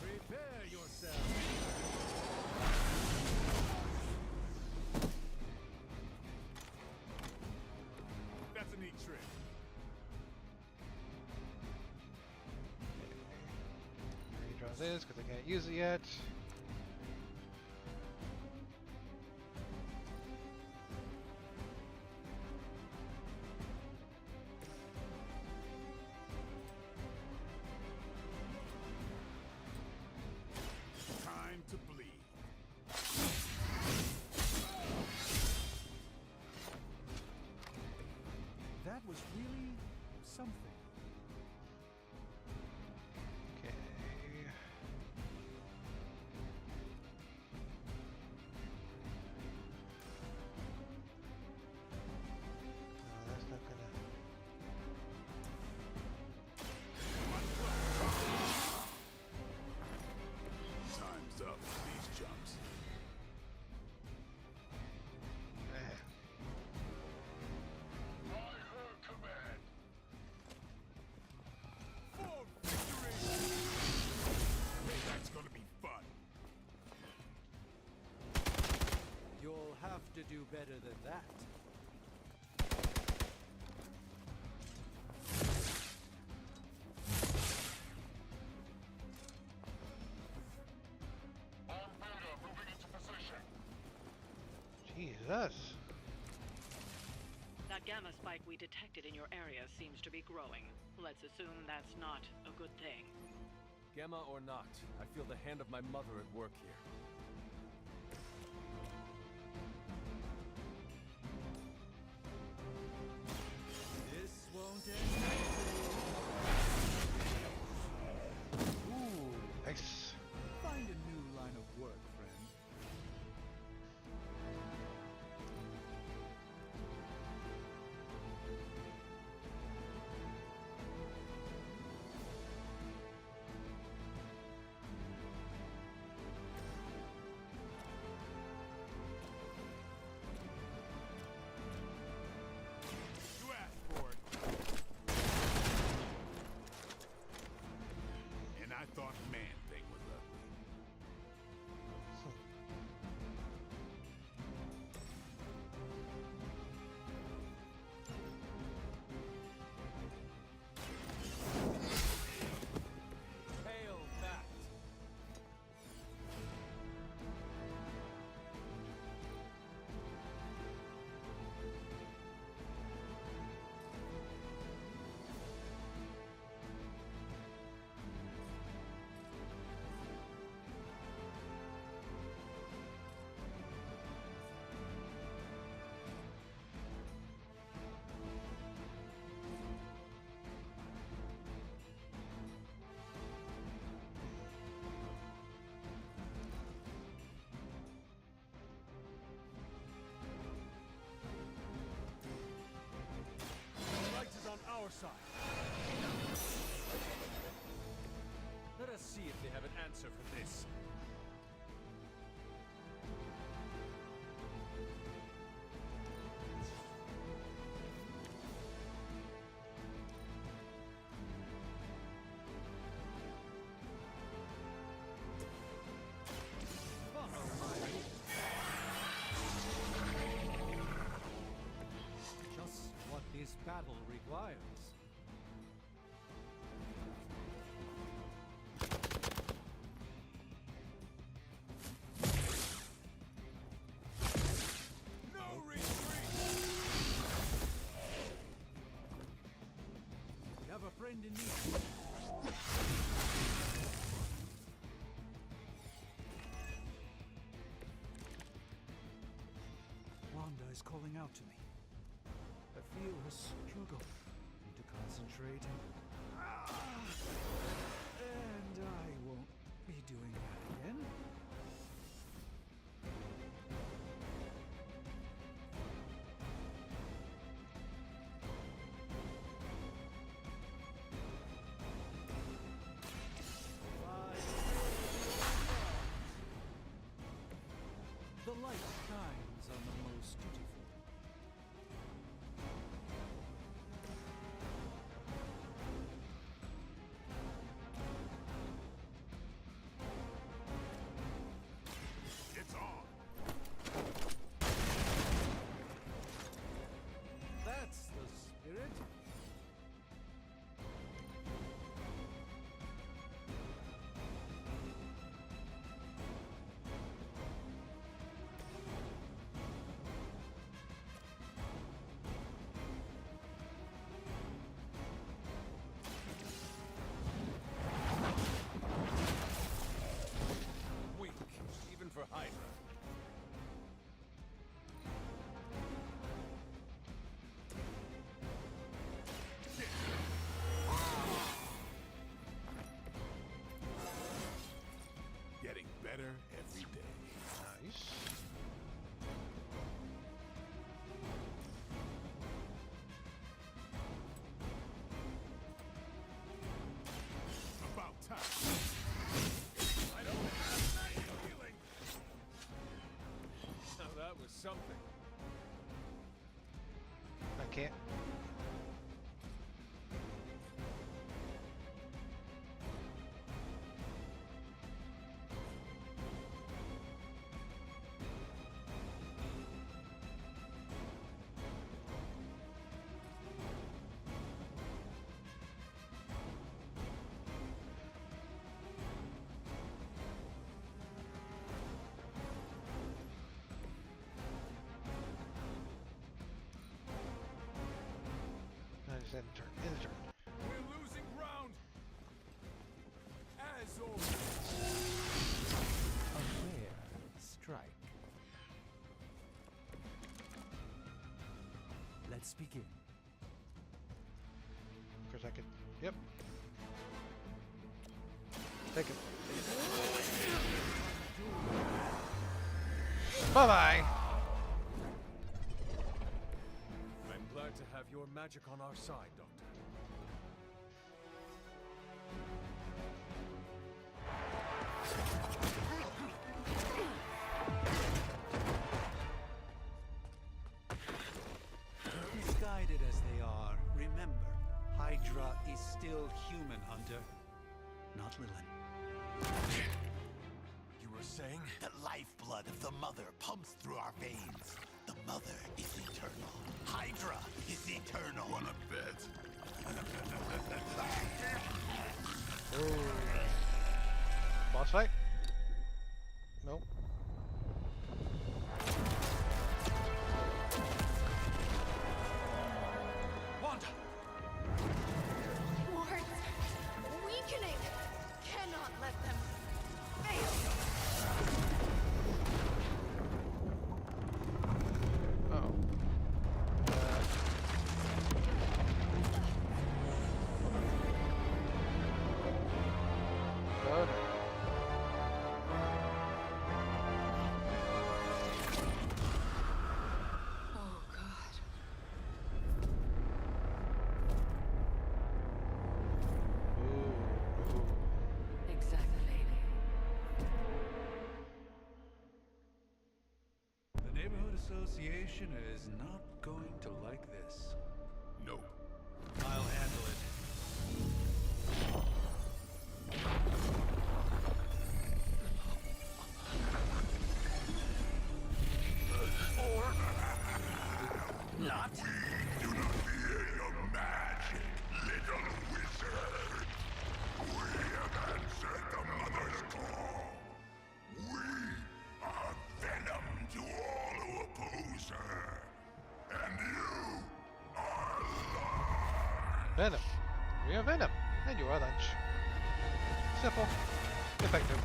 Prepare yourself. That's a neat trick. Redraw this because I can't use it yet. Time to bleed. That was really something. Okay. No, that's not gonna... Time's up for these jumps. By her command. For victory! That's gonna be fun. You'll have to do better than that. does. That gamma spike we detected in your area seems to be growing. Let's assume that's not a good thing. Gamma or not, I feel the hand of my mother at work here. This won't end. Ooh, Nice. find a new line of work, friend. You asked for it. And I thought Man-Thing was ugly. Hail that! The light is on our side. Let us see if they have an answer for this. Just what this battle requires. No retreat! We have a friend in need. Wanda is calling out to me. I feel her struggle. Need to concentrate. And I won't be doing that again. The light shines on the most dutiful. It's on. That's the spirit. Weak, even for Hydra. Getting better every day. Nice. About time. I don't have any healing. Now that was something. I can't. End the turn. End the turn. We're losing ground. As always. A rare strike. Let's begin. Of course I could. Yep. Take it. Bye bye. I'm glad to have your magic on our side, Doctor. Misguided as they are, remember, Hydra is still human, Hunter. Not Lilin. You were saying? The lifeblood of the Mother pumps through our veins. The Mother is eternal. Hydra is eternal. Wanna bet? Boss fight? Nope. Wanda! Wards! Weakening! Cannot let them fail! Uh-oh. Oh, no. Oh, God. Exactly. The Neighborhood Association is not going to like this. No. I'll handle it. Not. Do not fear your magic, little wizard. We have answered the Mother's call. We are venom to all who oppose her. And you are Lord. Venom. We are Venom. And you are lunch. Simple. Effective.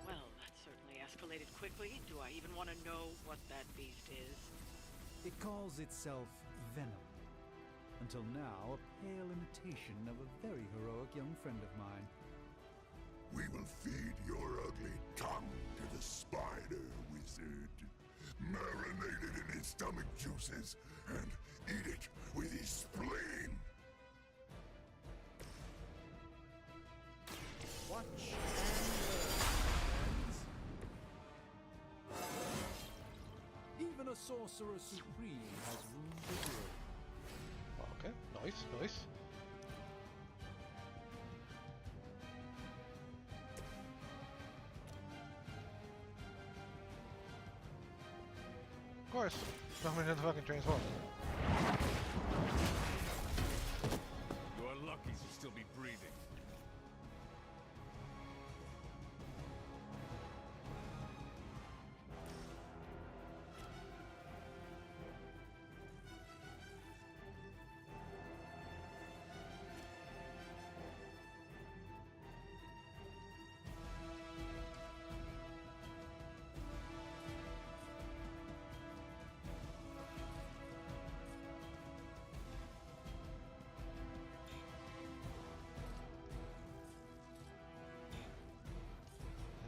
Well, that certainly escalated quickly. Do I even want to know what that beast is? It calls itself Venom. Until now, a pale imitation of a very heroic young friend of mine. We will feed your ugly tongue to the spider wizard. Marinate it in his stomach juices and eat it with his spleen. Watch and learn. Even a sorcerer supreme has room to grow. Okay, nice, nice. Of course, somebody doesn't fucking transform. You are lucky to still be breathing.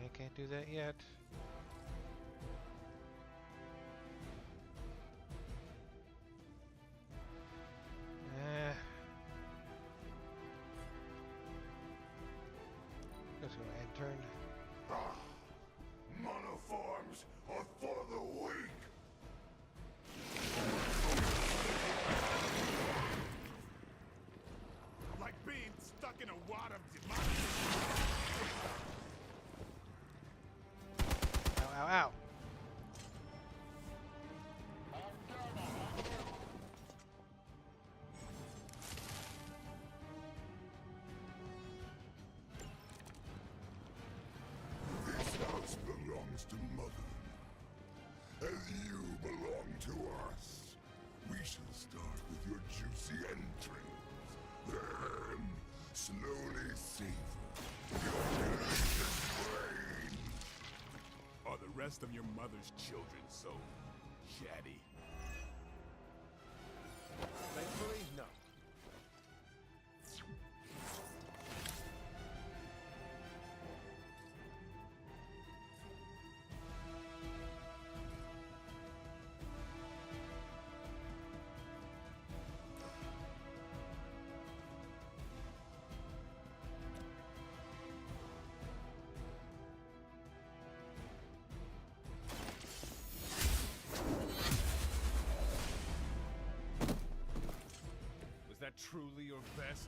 I can't do that yet. Let's go ahead and turn. Monoforms are for the weak. Like being stuck in a wad of demonic. as you belong to us. We shall start with your juicy entrails, then slowly savor your delicious brain. Are the rest of your mother's children so chatty? Thankfully, no. Was that truly your best?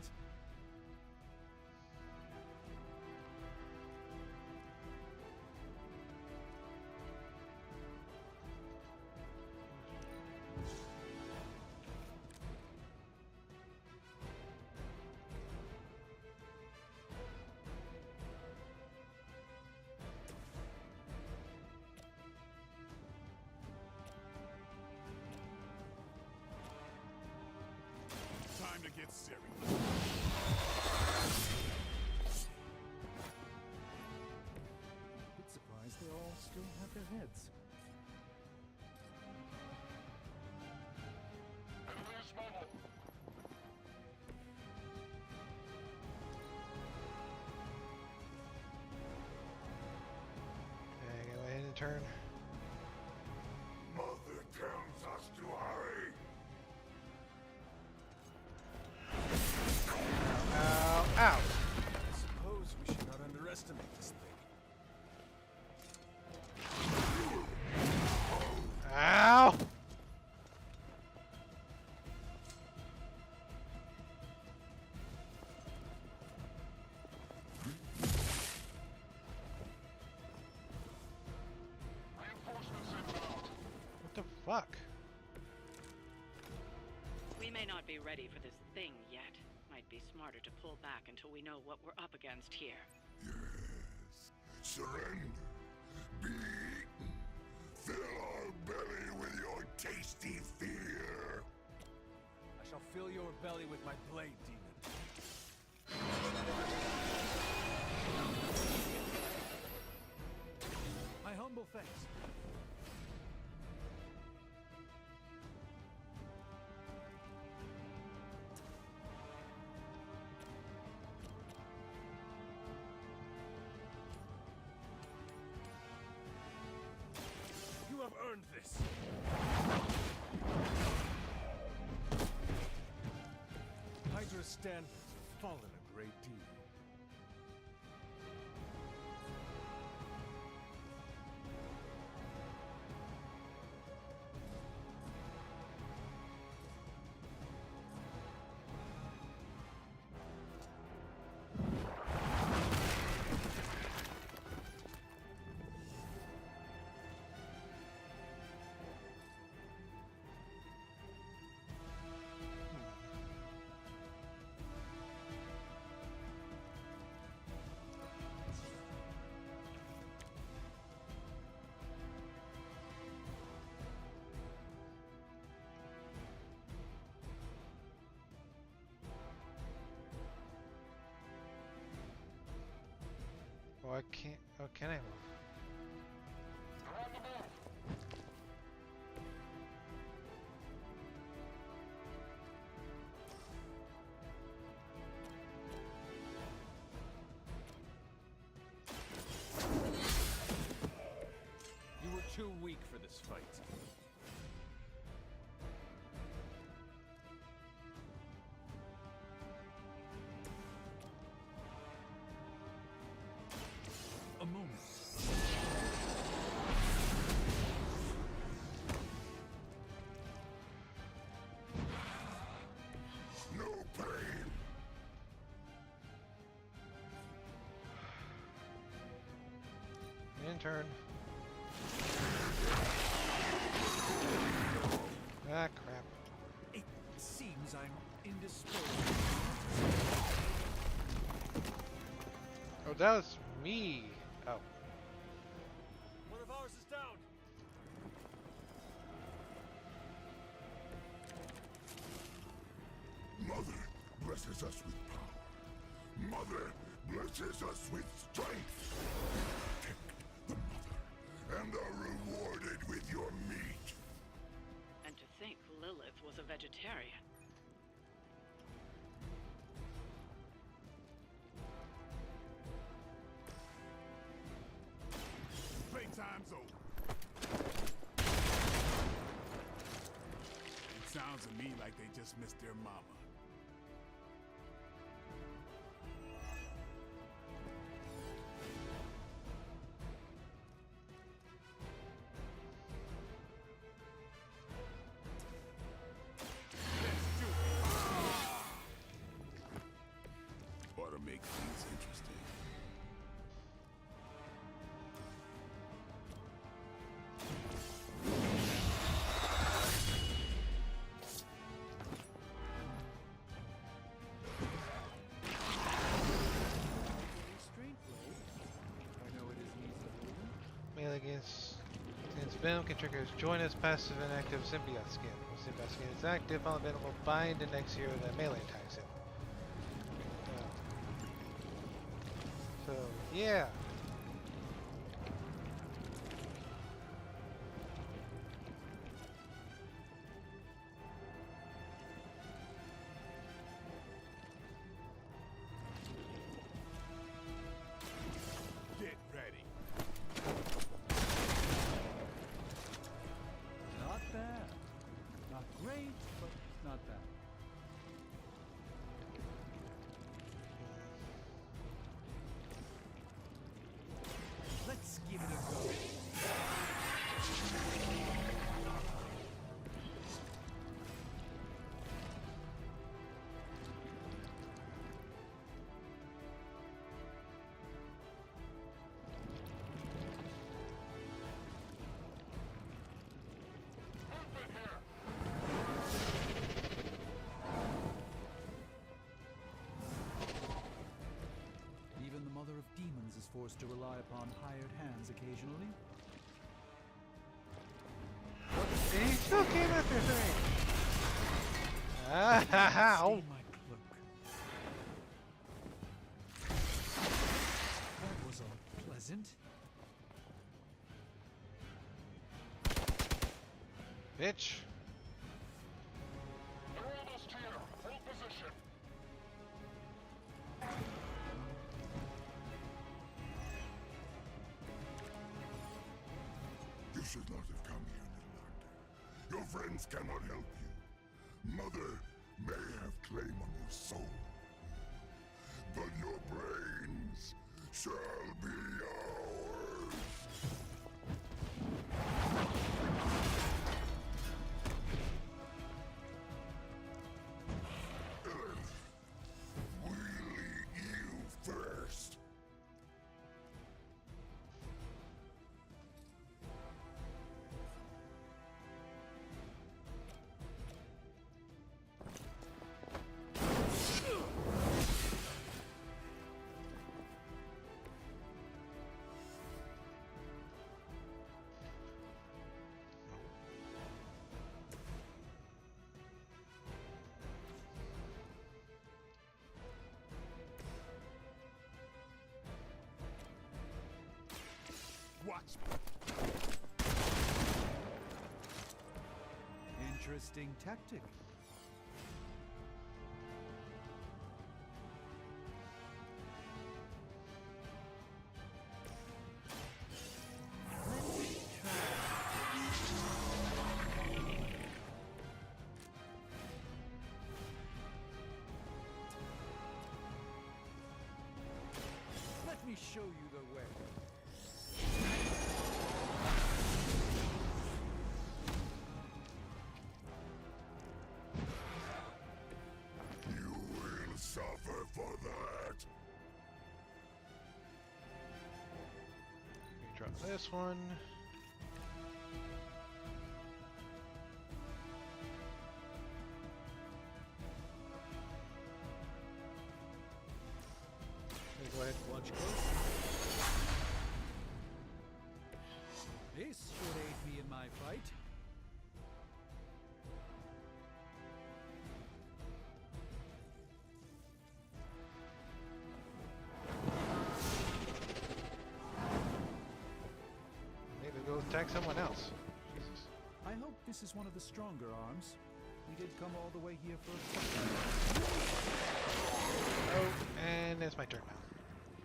Time to get serious. Bit surprised they all still have their heads. Okay, go ahead and turn. Mother tells us to hurry. Ow, ow! I suppose we should not underestimate this thing. Ow! What the fuck? We may not be ready for this thing yet. Might be smarter to pull back until we know what we're up against here. Yes. Surrender. Be eaten. Fill our belly with your tasty fear. I shall fill your belly with my blade, demon. My humble thanks. You have earned this. Hydra's standards have fallen a great deal. Oh, I can't. Oh, can I move? You were too weak for this fight. A moment. No pain. In turn. Ah, crap. It seems I'm indisposed. Oh, that was me. Oh. One of ours is down. blesses us with power. Mother blesses us with strength. Protect the mother, and are rewarded with your meat. And to think Lilith was a vegetarian. Playtime's over. It sounds to me like they just missed their mama. Ought to make things interesting. Melee against Venom can trigger join as passive and active symbiote skin. When symbiote skin is active, all Venom will bind and next hero that melee attacks him. So yeah. Get ready. Not bad. Not great, but not bad. Let's give it a go. Even the Mother of Demons is forced to rely upon hired hands occasionally. He still came after three. Ah ha ha! Oh. My cloak. That was unpleasant. Bitch. They're almost here. Hold position. You should not have come here, little hunter. Your friends cannot help you. Mother may have claim on your soul, but your brains shall be ours. We lead you first. Watch Interesting tactic. Let me show you the way. You will suffer for that. Drop this one. Go ahead and watch close. This should aid me in my fight. attack someone else. Jesus. I hope this is one of the stronger arms. We did come all the way here for a Oh, and it's my turn now.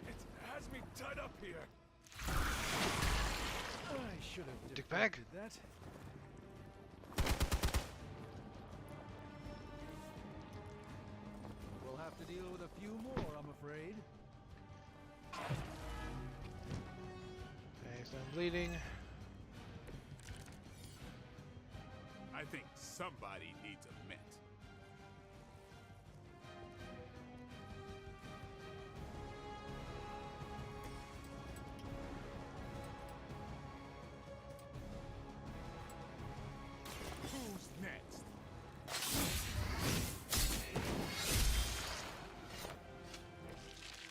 It has me tied up here. I should have Dick bag. that. We'll have to deal with a few more, I'm afraid. Okay, so I'm bleeding. I think somebody needs a mint. Who's next?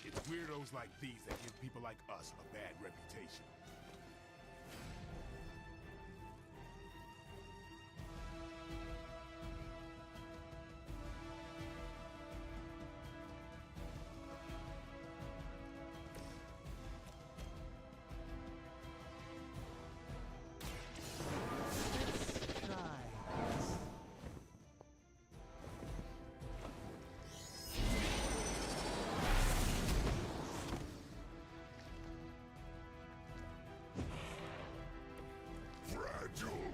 It's weirdos like these that give people like us a bad reputation. Fragile,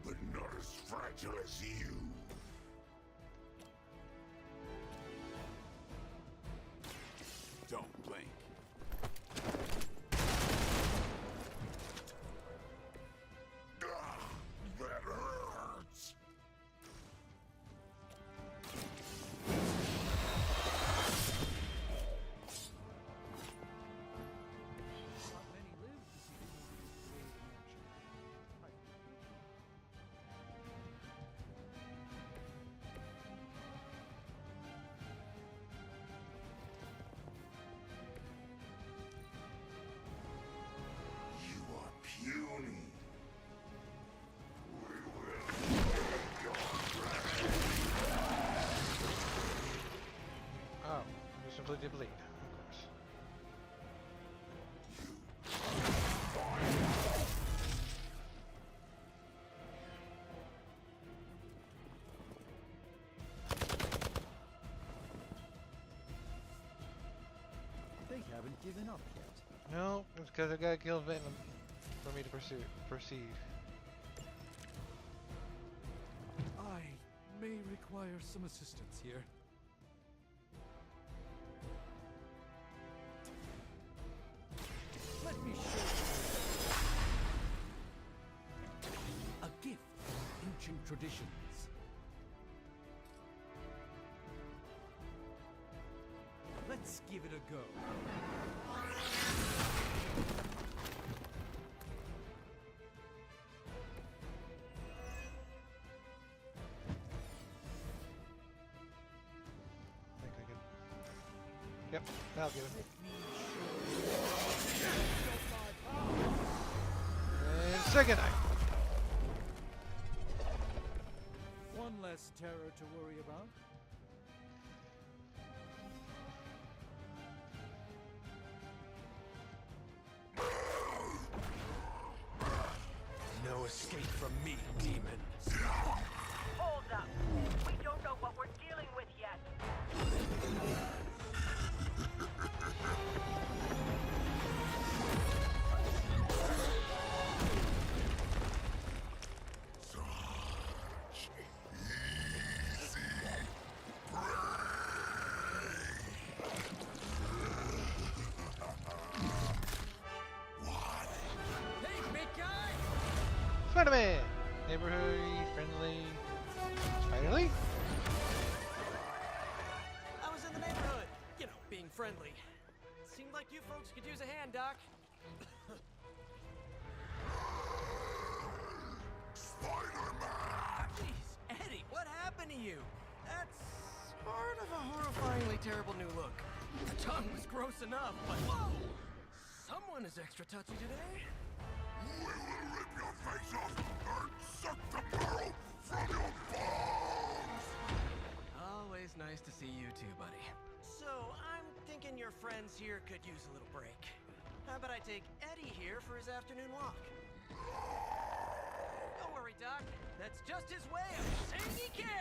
but not as fragile as you. Don't blink. That hurts. Not many live to see the created in action. You are puny. Oh, you simply did bleed, of course. They haven't given up yet. No, it's because I gotta kill Venom for me to proceed. I may require some assistance here. Let me show you a gift from ancient traditions. Let's give it a go. I think I can. Yep, that'll give it. And second eye. One less terror to worry about. No escape from me, demon. Hold up. We don't know what we're dealing with yet. Such easy Hey, big guy! Spider-Man! Neighborhood friendly. Spiderly? I was in the neighborhood. You know, being friendly. Seemed like you folks could use a hand, Doc. Spider-Man! Jeez, Eddie, what happened to you? That's sort of a horrifyingly terrible new look. The tongue was gross enough, but whoa! Someone is extra touchy today. We will rip your face off and suck the marrow from your bones! Always nice to see you too, buddy. So, I'm thinking your friends here could use a little break. How about I take Eddie here for his afternoon walk? Don't worry, Doc. That's just his way of saying he cares!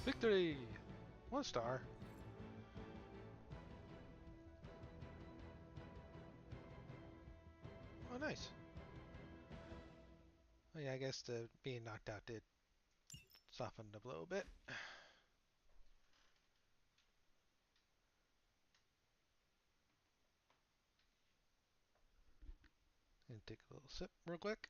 Victory! 1 star. Oh, nice. Oh yeah, I guess the being knocked out did soften the blow a bit. And take a little sip real quick.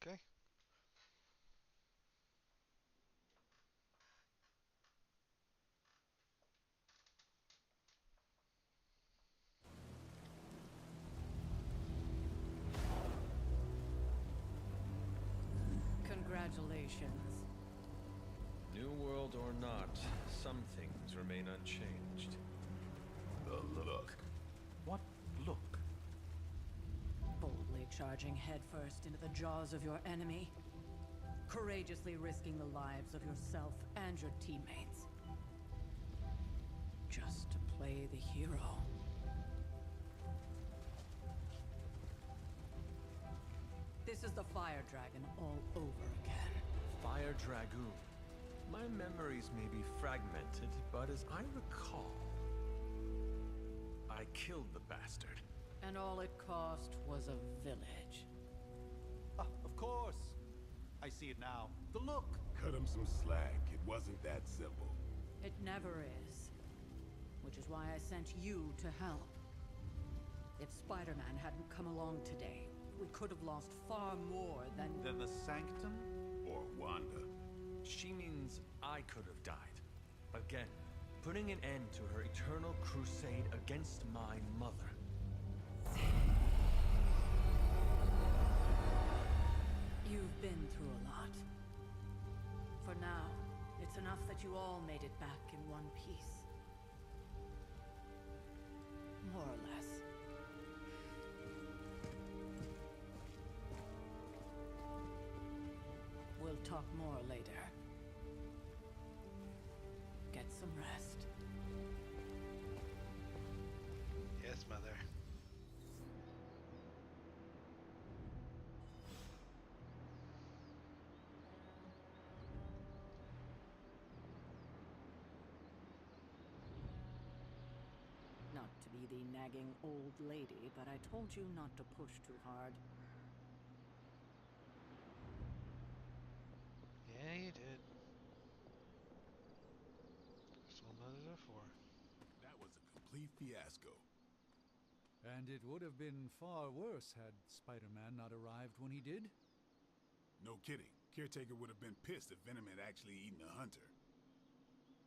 Okay. Congratulations. New world or not, some things remain unchanged. The look. What look? Boldly charging headfirst into the jaws of your enemy. Courageously risking the lives of yourself and your teammates. Just to play the hero. This is the Fire Dragon all over again. Fire Dragoon. My memories may be fragmented, but as I recall, I killed the bastard. And all it cost was a village. Ah, of course. I see it now. The look. Cut him some slack. It wasn't that simple. It never is. Which is why I sent you to help. If Spider-Man hadn't come along today, we could have lost far more than the Sanctum? Or Wanda. She means I could have died. Again, putting an end to her eternal crusade against my mother. You've been through a lot. For now, it's enough that you all made it back in one piece. More or less. We'll talk more later. Get some rest. Yes, Mother. Not to be the nagging old lady, but I told you not to push too hard. Yeah, you did. That's what mothers are for. That was a complete fiasco. And it would have been far worse had Spider-Man not arrived when he did. No kidding. Caretaker would have been pissed if Venom had actually eaten a hunter.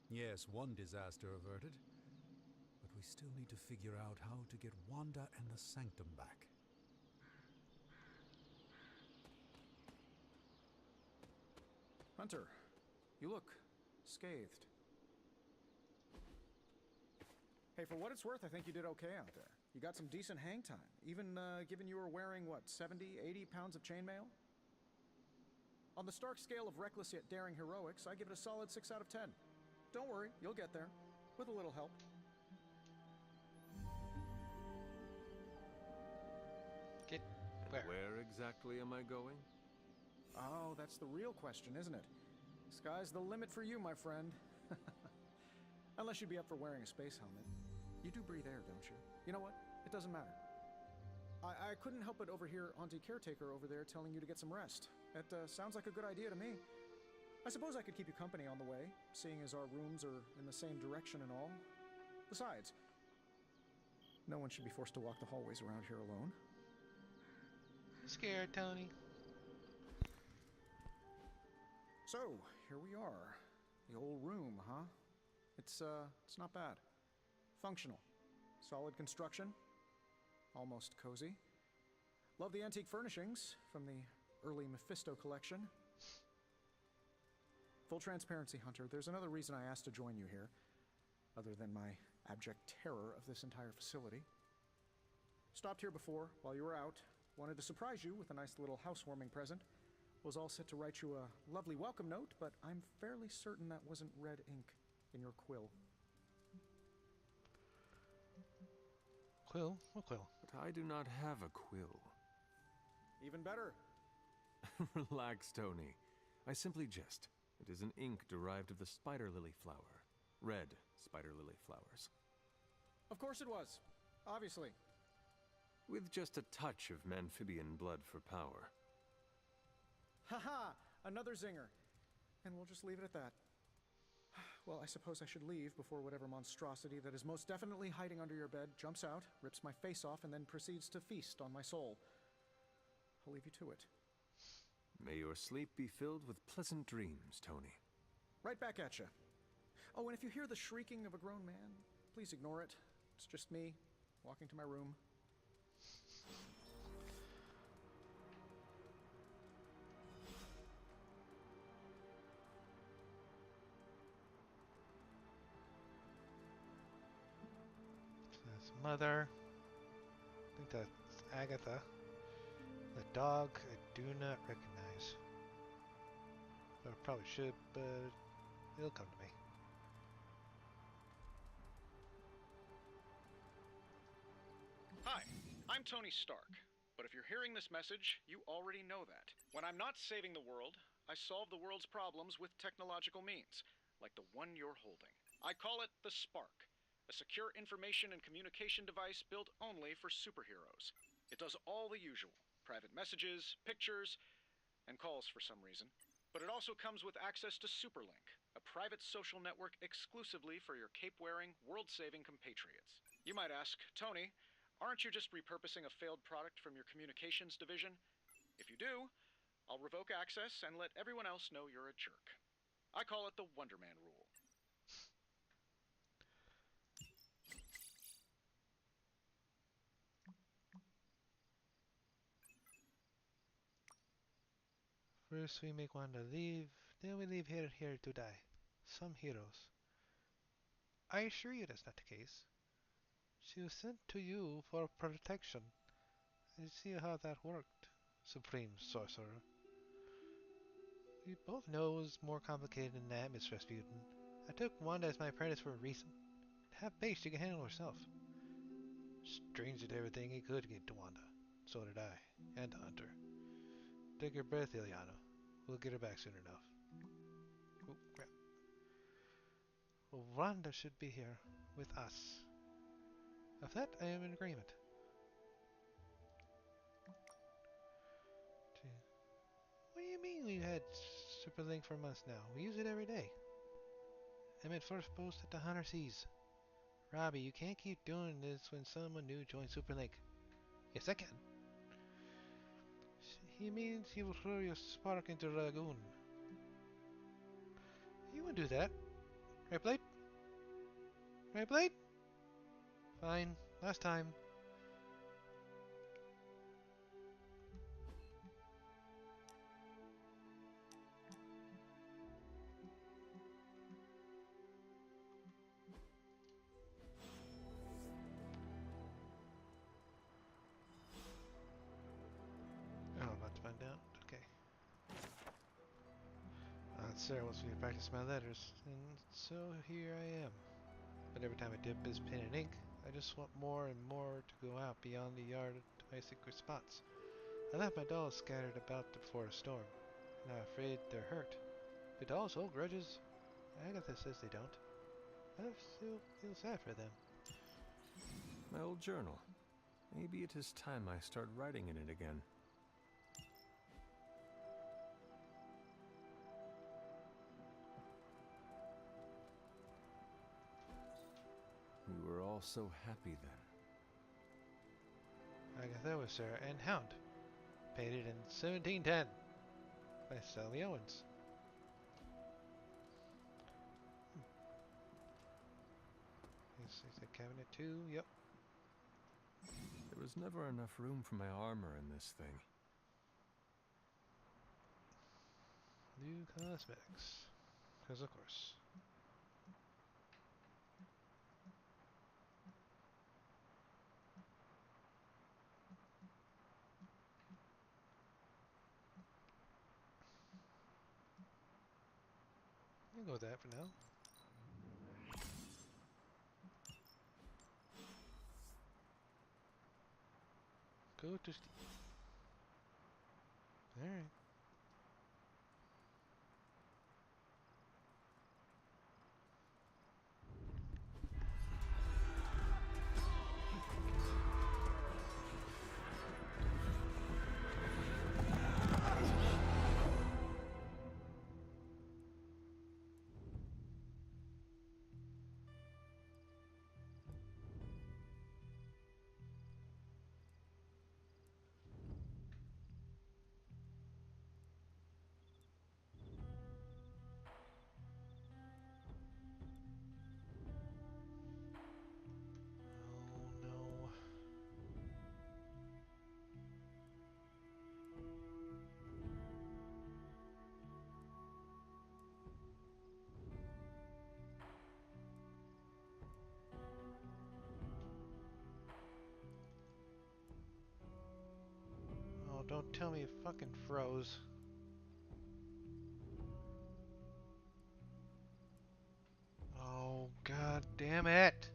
Yes, one disaster averted. But we still need to figure out how to get Wanda and the Sanctum back. Hunter, you look scathed. Hey, for what it's worth, I think you did okay out there. You got some decent hang time, even given you were wearing, what, 70, 80 pounds of chainmail? On the Stark scale of reckless yet daring heroics, I give it a solid 6 out of 10. Don't worry, you'll get there, with a little help. Get Where exactly am I going? Oh, that's the real question, isn't it? Sky's the limit for you, my friend. Unless you'd be up for wearing a space helmet. You do breathe air, don't you? You know what? It doesn't matter. I couldn't help but overhear Auntie Caretaker over there telling you to get some rest. That sounds like a good idea to me. I suppose I could keep you company on the way, seeing as our rooms are in the same direction and all. Besides, no one should be forced to walk the hallways around here alone. Scared, Tony. So, here we are. The old room, huh? It's not bad. Functional. Solid construction. Almost cozy. Love the antique furnishings from the early Mephisto collection. Full transparency, Hunter, there's another reason I asked to join you here, other than my abject terror of this entire facility. Stopped here before, while you were out. Wanted to surprise you with a nice little housewarming present. Was all set to write you a lovely welcome note, but I'm fairly certain that wasn't red ink in your quill. Quill? What quill? But I do not have a quill. Even better. Relax, Tony. I simply jest. It is an ink derived of the spider lily flower. Red spider lily flowers. Of course it was. Obviously. With just a touch of Mamphibian blood for power. Haha! Another zinger. And we'll just leave it at that. Well, I suppose I should leave before whatever monstrosity that is most definitely hiding under your bed jumps out, rips my face off, and then proceeds to feast on my soul. I'll leave you to it. May your sleep be filled with pleasant dreams, Tony. Right back at you. Oh, and if you hear the shrieking of a grown man, please ignore it. It's just me, walking to my room. That's Mother. I think that's Agatha. The dog I do not recognize. I probably should, but it'll come to me. Hi, I'm Tony Stark. But if you're hearing this message, you already know that. When I'm not saving the world, I solve the world's problems with technological means, like the one you're holding. I call it the Spark, a secure information and communication device built only for superheroes. It does all the usual. Private messages, pictures, and calls for some reason. But it also comes with access to Superlink, a private social network exclusively for your cape-wearing, world-saving compatriots. You might ask, Tony, aren't you just repurposing a failed product from your communications division? If you do, I'll revoke access and let everyone else know you're a jerk. I call it the Wonder Man rule. First we make Wanda leave, then we leave her here to die. Some heroes. I assure you that's not the case. She was sent to you for protection. I see how that worked, Supreme Sorcerer. We both know it's more complicated than that, Miss Rasputin. I took Wanda as my apprentice for a reason. Have faith she can handle herself. Strange did everything he could to get to Wanda. So did I, and the Hunter. Take your breath, Ileana. We'll get her back soon enough. Oh, crap. Well, Wanda should be here with us. Of that, I am in agreement. What do you mean we've had Superlink for months now? We use it every day. I'm at first post at the Hunter Seas. Robbie, you can't keep doing this when someone new joins Superlink. Yes, I can. He means he will throw your spark into the lagoon. You won't do that. Right, Blade? Right, Blade? Fine. Last time. Oh, I'm about to find out. Okay. Aunt Sarah wants me to practice my letters, and so here I am. But every time I dip this pen in ink, I just want more and more to go out beyond the yard to my secret spots. I left my dolls scattered about before a storm, and I'm afraid they're hurt. The dolls hold grudges. Agatha says they don't. I still feel sad for them. My old journal. Maybe it is time I start writing in it again. We were all so happy then. Agatha was Sarah Ann Hound, painted in 1710 by Sally Owens. cabinet too. Yep. There was never enough room for my armor in this thing. New cosmetics. Because of course. I'll go with that for now. Go to Steve. Alright. Oh, don't tell me it fucking froze. Oh, god damn it!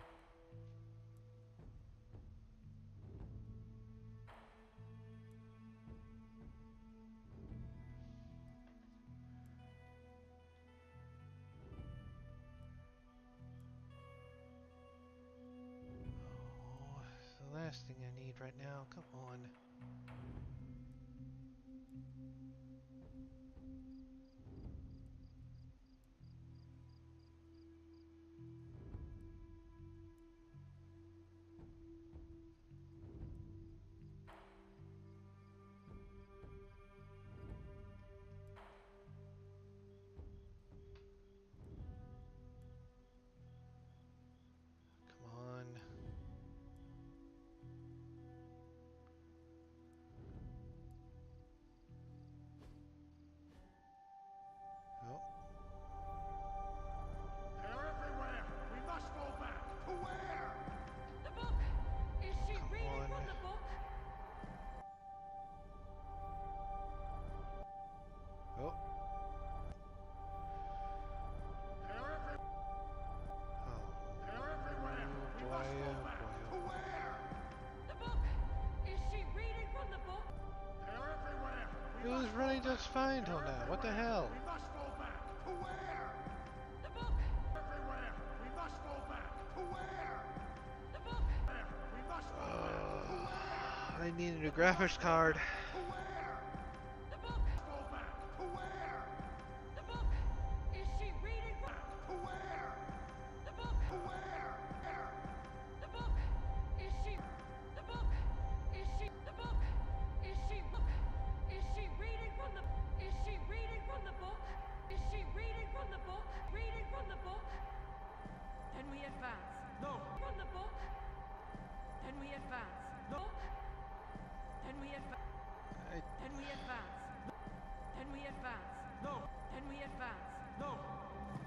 Oh, it's the last thing I need right now. Come on. Come on. Oh. They're everywhere! We must fall back! To where? The book! Is she reading from the book? Oh. They're everywhere! We must fall back! To where? The book! Is she reading from the book? They're everywhere! It was running just fine till now. What the hell? We must fall back! To where? The book! Everywhere! We must fall back! To where? The book! We must fall back! To where? I needed a graphics card. To where? The book! Fall back! To where? The book! Is she reading from To where? the book? To where? The book! Is she the book? Is she the book? Is she book? Is she reading from the Is she reading from the book? Is she reading from the book? Reading from the book? Then we advance. No! From the book? Then we advance. No! Then we advance. Then we advance. Then we advance. No! Then we advance. No!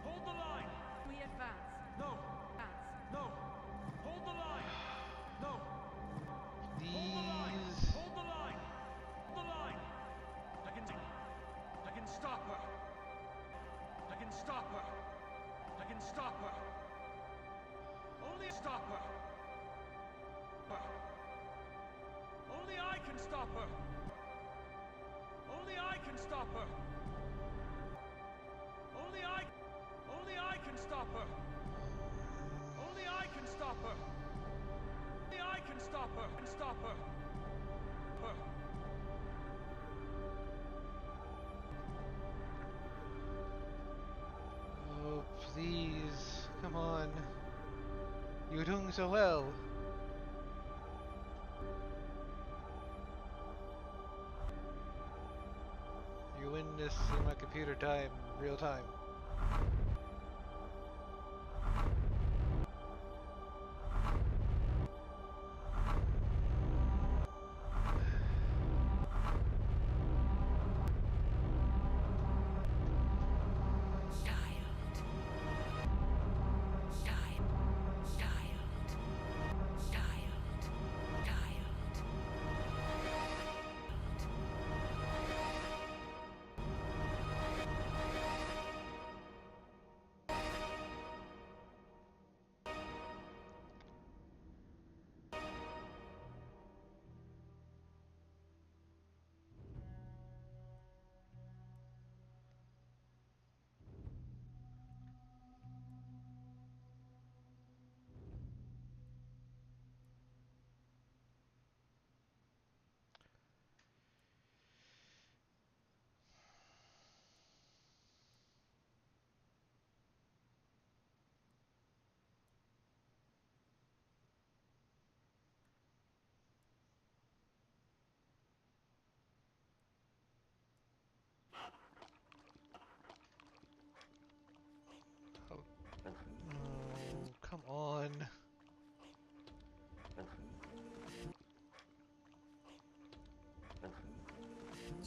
Hold the line! We advance. No! Advance. No! Hold the line! No! Please. Hold the line! Hold the line! I can stop her! I can stop her! I can stop her! Only stop her! Only I can stop her! Only I can stop her! Only I can stop her! Only I can stop her! Only I can stop her! And stop her! Her. Oh, please. Come on. You're doing so well. You win this in my computer time, real time.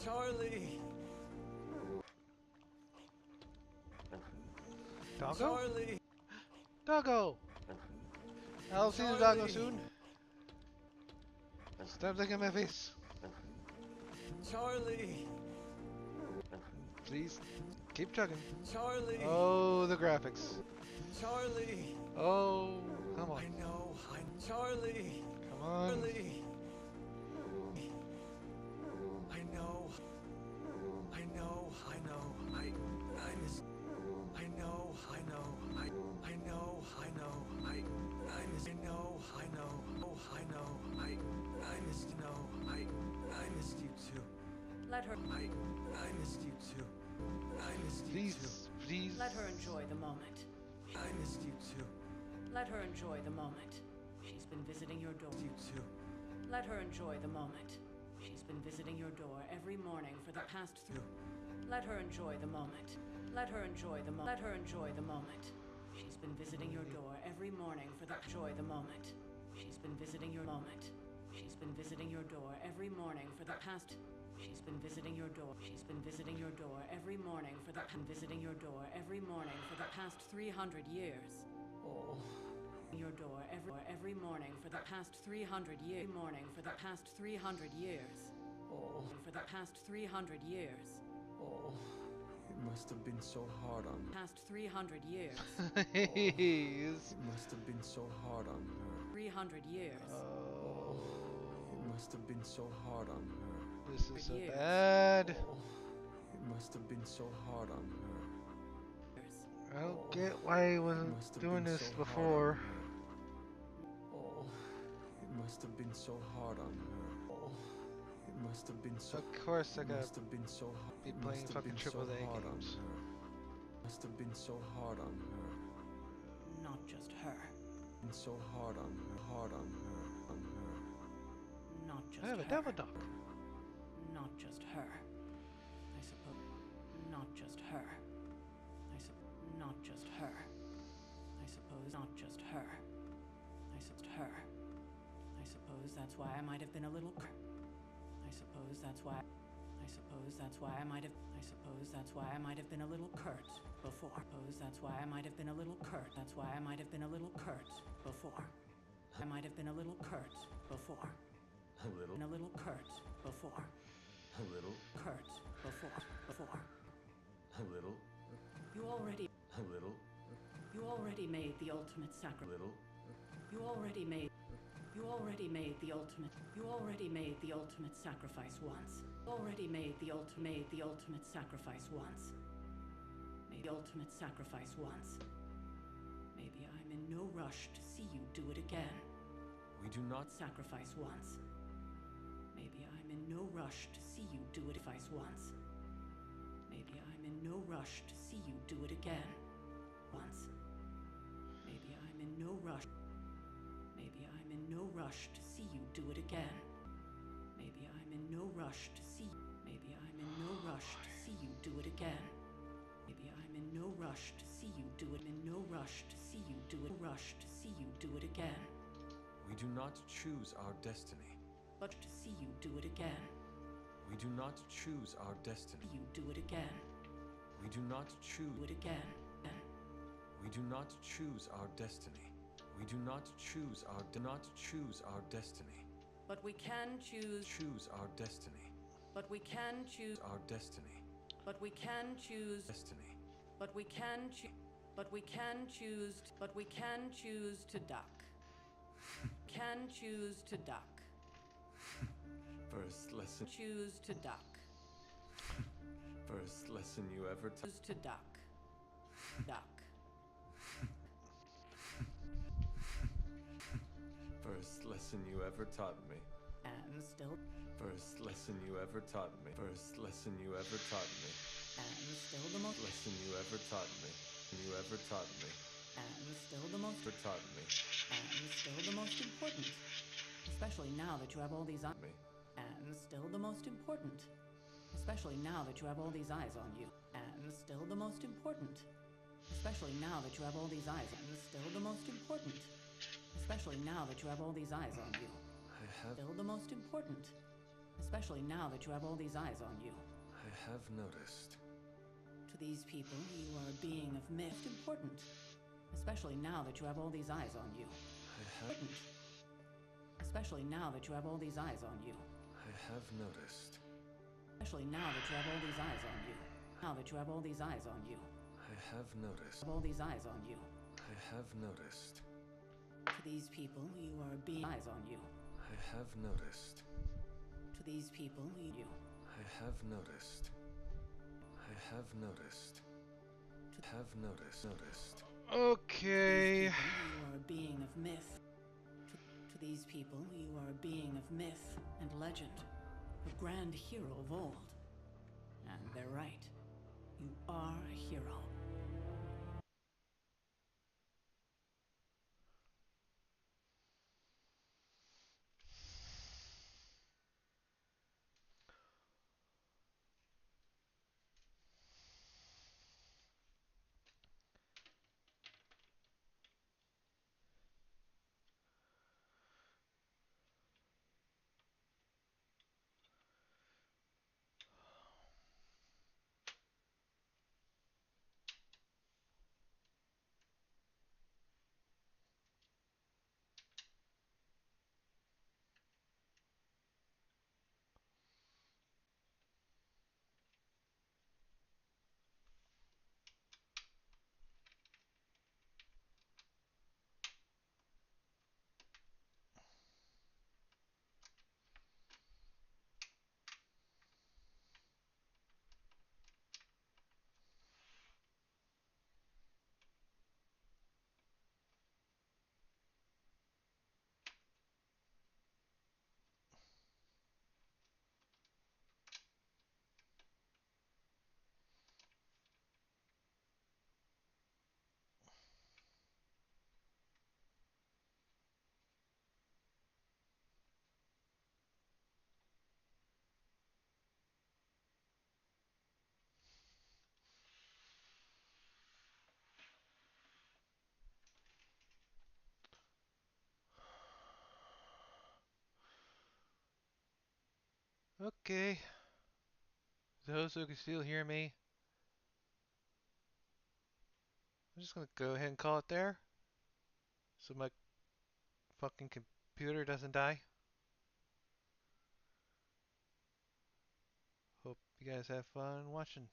Charlie! Doggo? Charlie! Doggo! I'll see the doggo soon. Stop looking at my face. Charlie! Please, keep chugging. Charlie! Oh, the graphics. Charlie! Oh, come on. I know, Charlie! Come on. Charlie! I know, I miss. I know, I missed you too. Let her. I missed you too. I missed you Please, too. please. Let her enjoy the moment. I missed you too. Let her enjoy the moment. She's been visiting your door. You too. Let her enjoy the moment. She's been visiting your door every morning for the past You. Let her enjoy the moment. Let her enjoy the moment. Let her enjoy the moment. She's been visiting your door every morning for the enjoy the moment. She's been visiting your moment. She's been visiting your door every morning for the past. She's been visiting your door. She's been visiting your door every morning for the visiting your door every morning for the past 300 years. Oh. Your door every morning for the past 300 years. Morning for the past 300 years. Oh. For the past 300 years. Oh. It must have been so hard on her. Past 300 years. He's It must have been so hard on her. 300 years. Oh. It must have been so hard on her. This is so Years. bad. Oh. It must have been so hard on her. I don't get why he wasn't must have doing been this so hard before. Oh. It must have been so hard on her. Oh. It must have been so. Of course, I It gotta must have been so hard. be playing fucking triple A games. Must have been so hard on her. Not just her. Been so hard on her. Hard on her. On her. Not just I have a her. devil dog. Not just her. I suppose. Not just her. Not just her. I suppose not just her. Her. I suppose that's why I might have been a little. I suppose that's why. I suppose that's why I might have. I suppose that's why I might have been a little curt before. I suppose that's why I might have been a little curt. That's why I might have been a little curt before. I might have been a little curt before. A little. A little curt before. A little. Curt before. Before. A little. You already. A little. You already made the ultimate sacrifice. Little. You already made the ultimate. You already made the ultimate sacrifice once. Already made the ultimate sacrifice once. Made the ultimate sacrifice once. Maybe I'm in no rush to see you do it again. We do not Sacrifice once. Maybe I'm in no rush to see you do it once. Maybe I'm in no rush to see you do it again. Once. Maybe I'm in no rush. Maybe I'm in no rush to see you do it again. Maybe I'm in no rush to see. Maybe I'm in no rush to see you do it again. Maybe I'm in no rush to see you do it. In no rush to see you do it. Rush to see you do it again. We do not choose our destiny. But to see you do it again. We do not choose our destiny. You do it again. We do not choose Do it again. We do not choose our destiny. We do not choose our destiny. But we can choose. Choose our destiny. But we can choose. Our destiny. But we can choose. Destiny. But we can choose. But we can choose. But we can choose to duck. Can choose to duck. First lesson. Choose to duck. First lesson you ever taught. Choose to duck. Duck. First lesson you ever taught me. And still. First lesson you ever taught me. First lesson you ever taught me. And still the most. Lesson you ever taught me. You ever taught me. And still the most. Ever taught me. And still the most important. Especially now that you have all these eyes. Me. And still the most important. Especially now that you have all these eyes on you. And still the most important. Especially now that you have all these eyes on you. Still the most important. Especially now that you have all these eyes on you. I have. Still the most important. Especially now that you have all these eyes on you. I have noticed. To these people, you are a being of myth important. Especially now that you have all these eyes on you. I have... Especially now that you have all these eyes on you. I have noticed. Especially now that you have all these eyes on you. Now that you have all these eyes on you. I have noticed. All these eyes on you. I have noticed. To these people, you are a being eyes on you. I have noticed. To these people, you. I have noticed. I have noticed. Have noticed. Okay. You are a being of myth. To these people, you are a being of myth and legend. A grand hero of old. And they're right. You are a hero. Okay. Those who can still hear me, I'm just gonna go ahead and call it there. So my fucking computer doesn't die. Hope you guys have fun watching.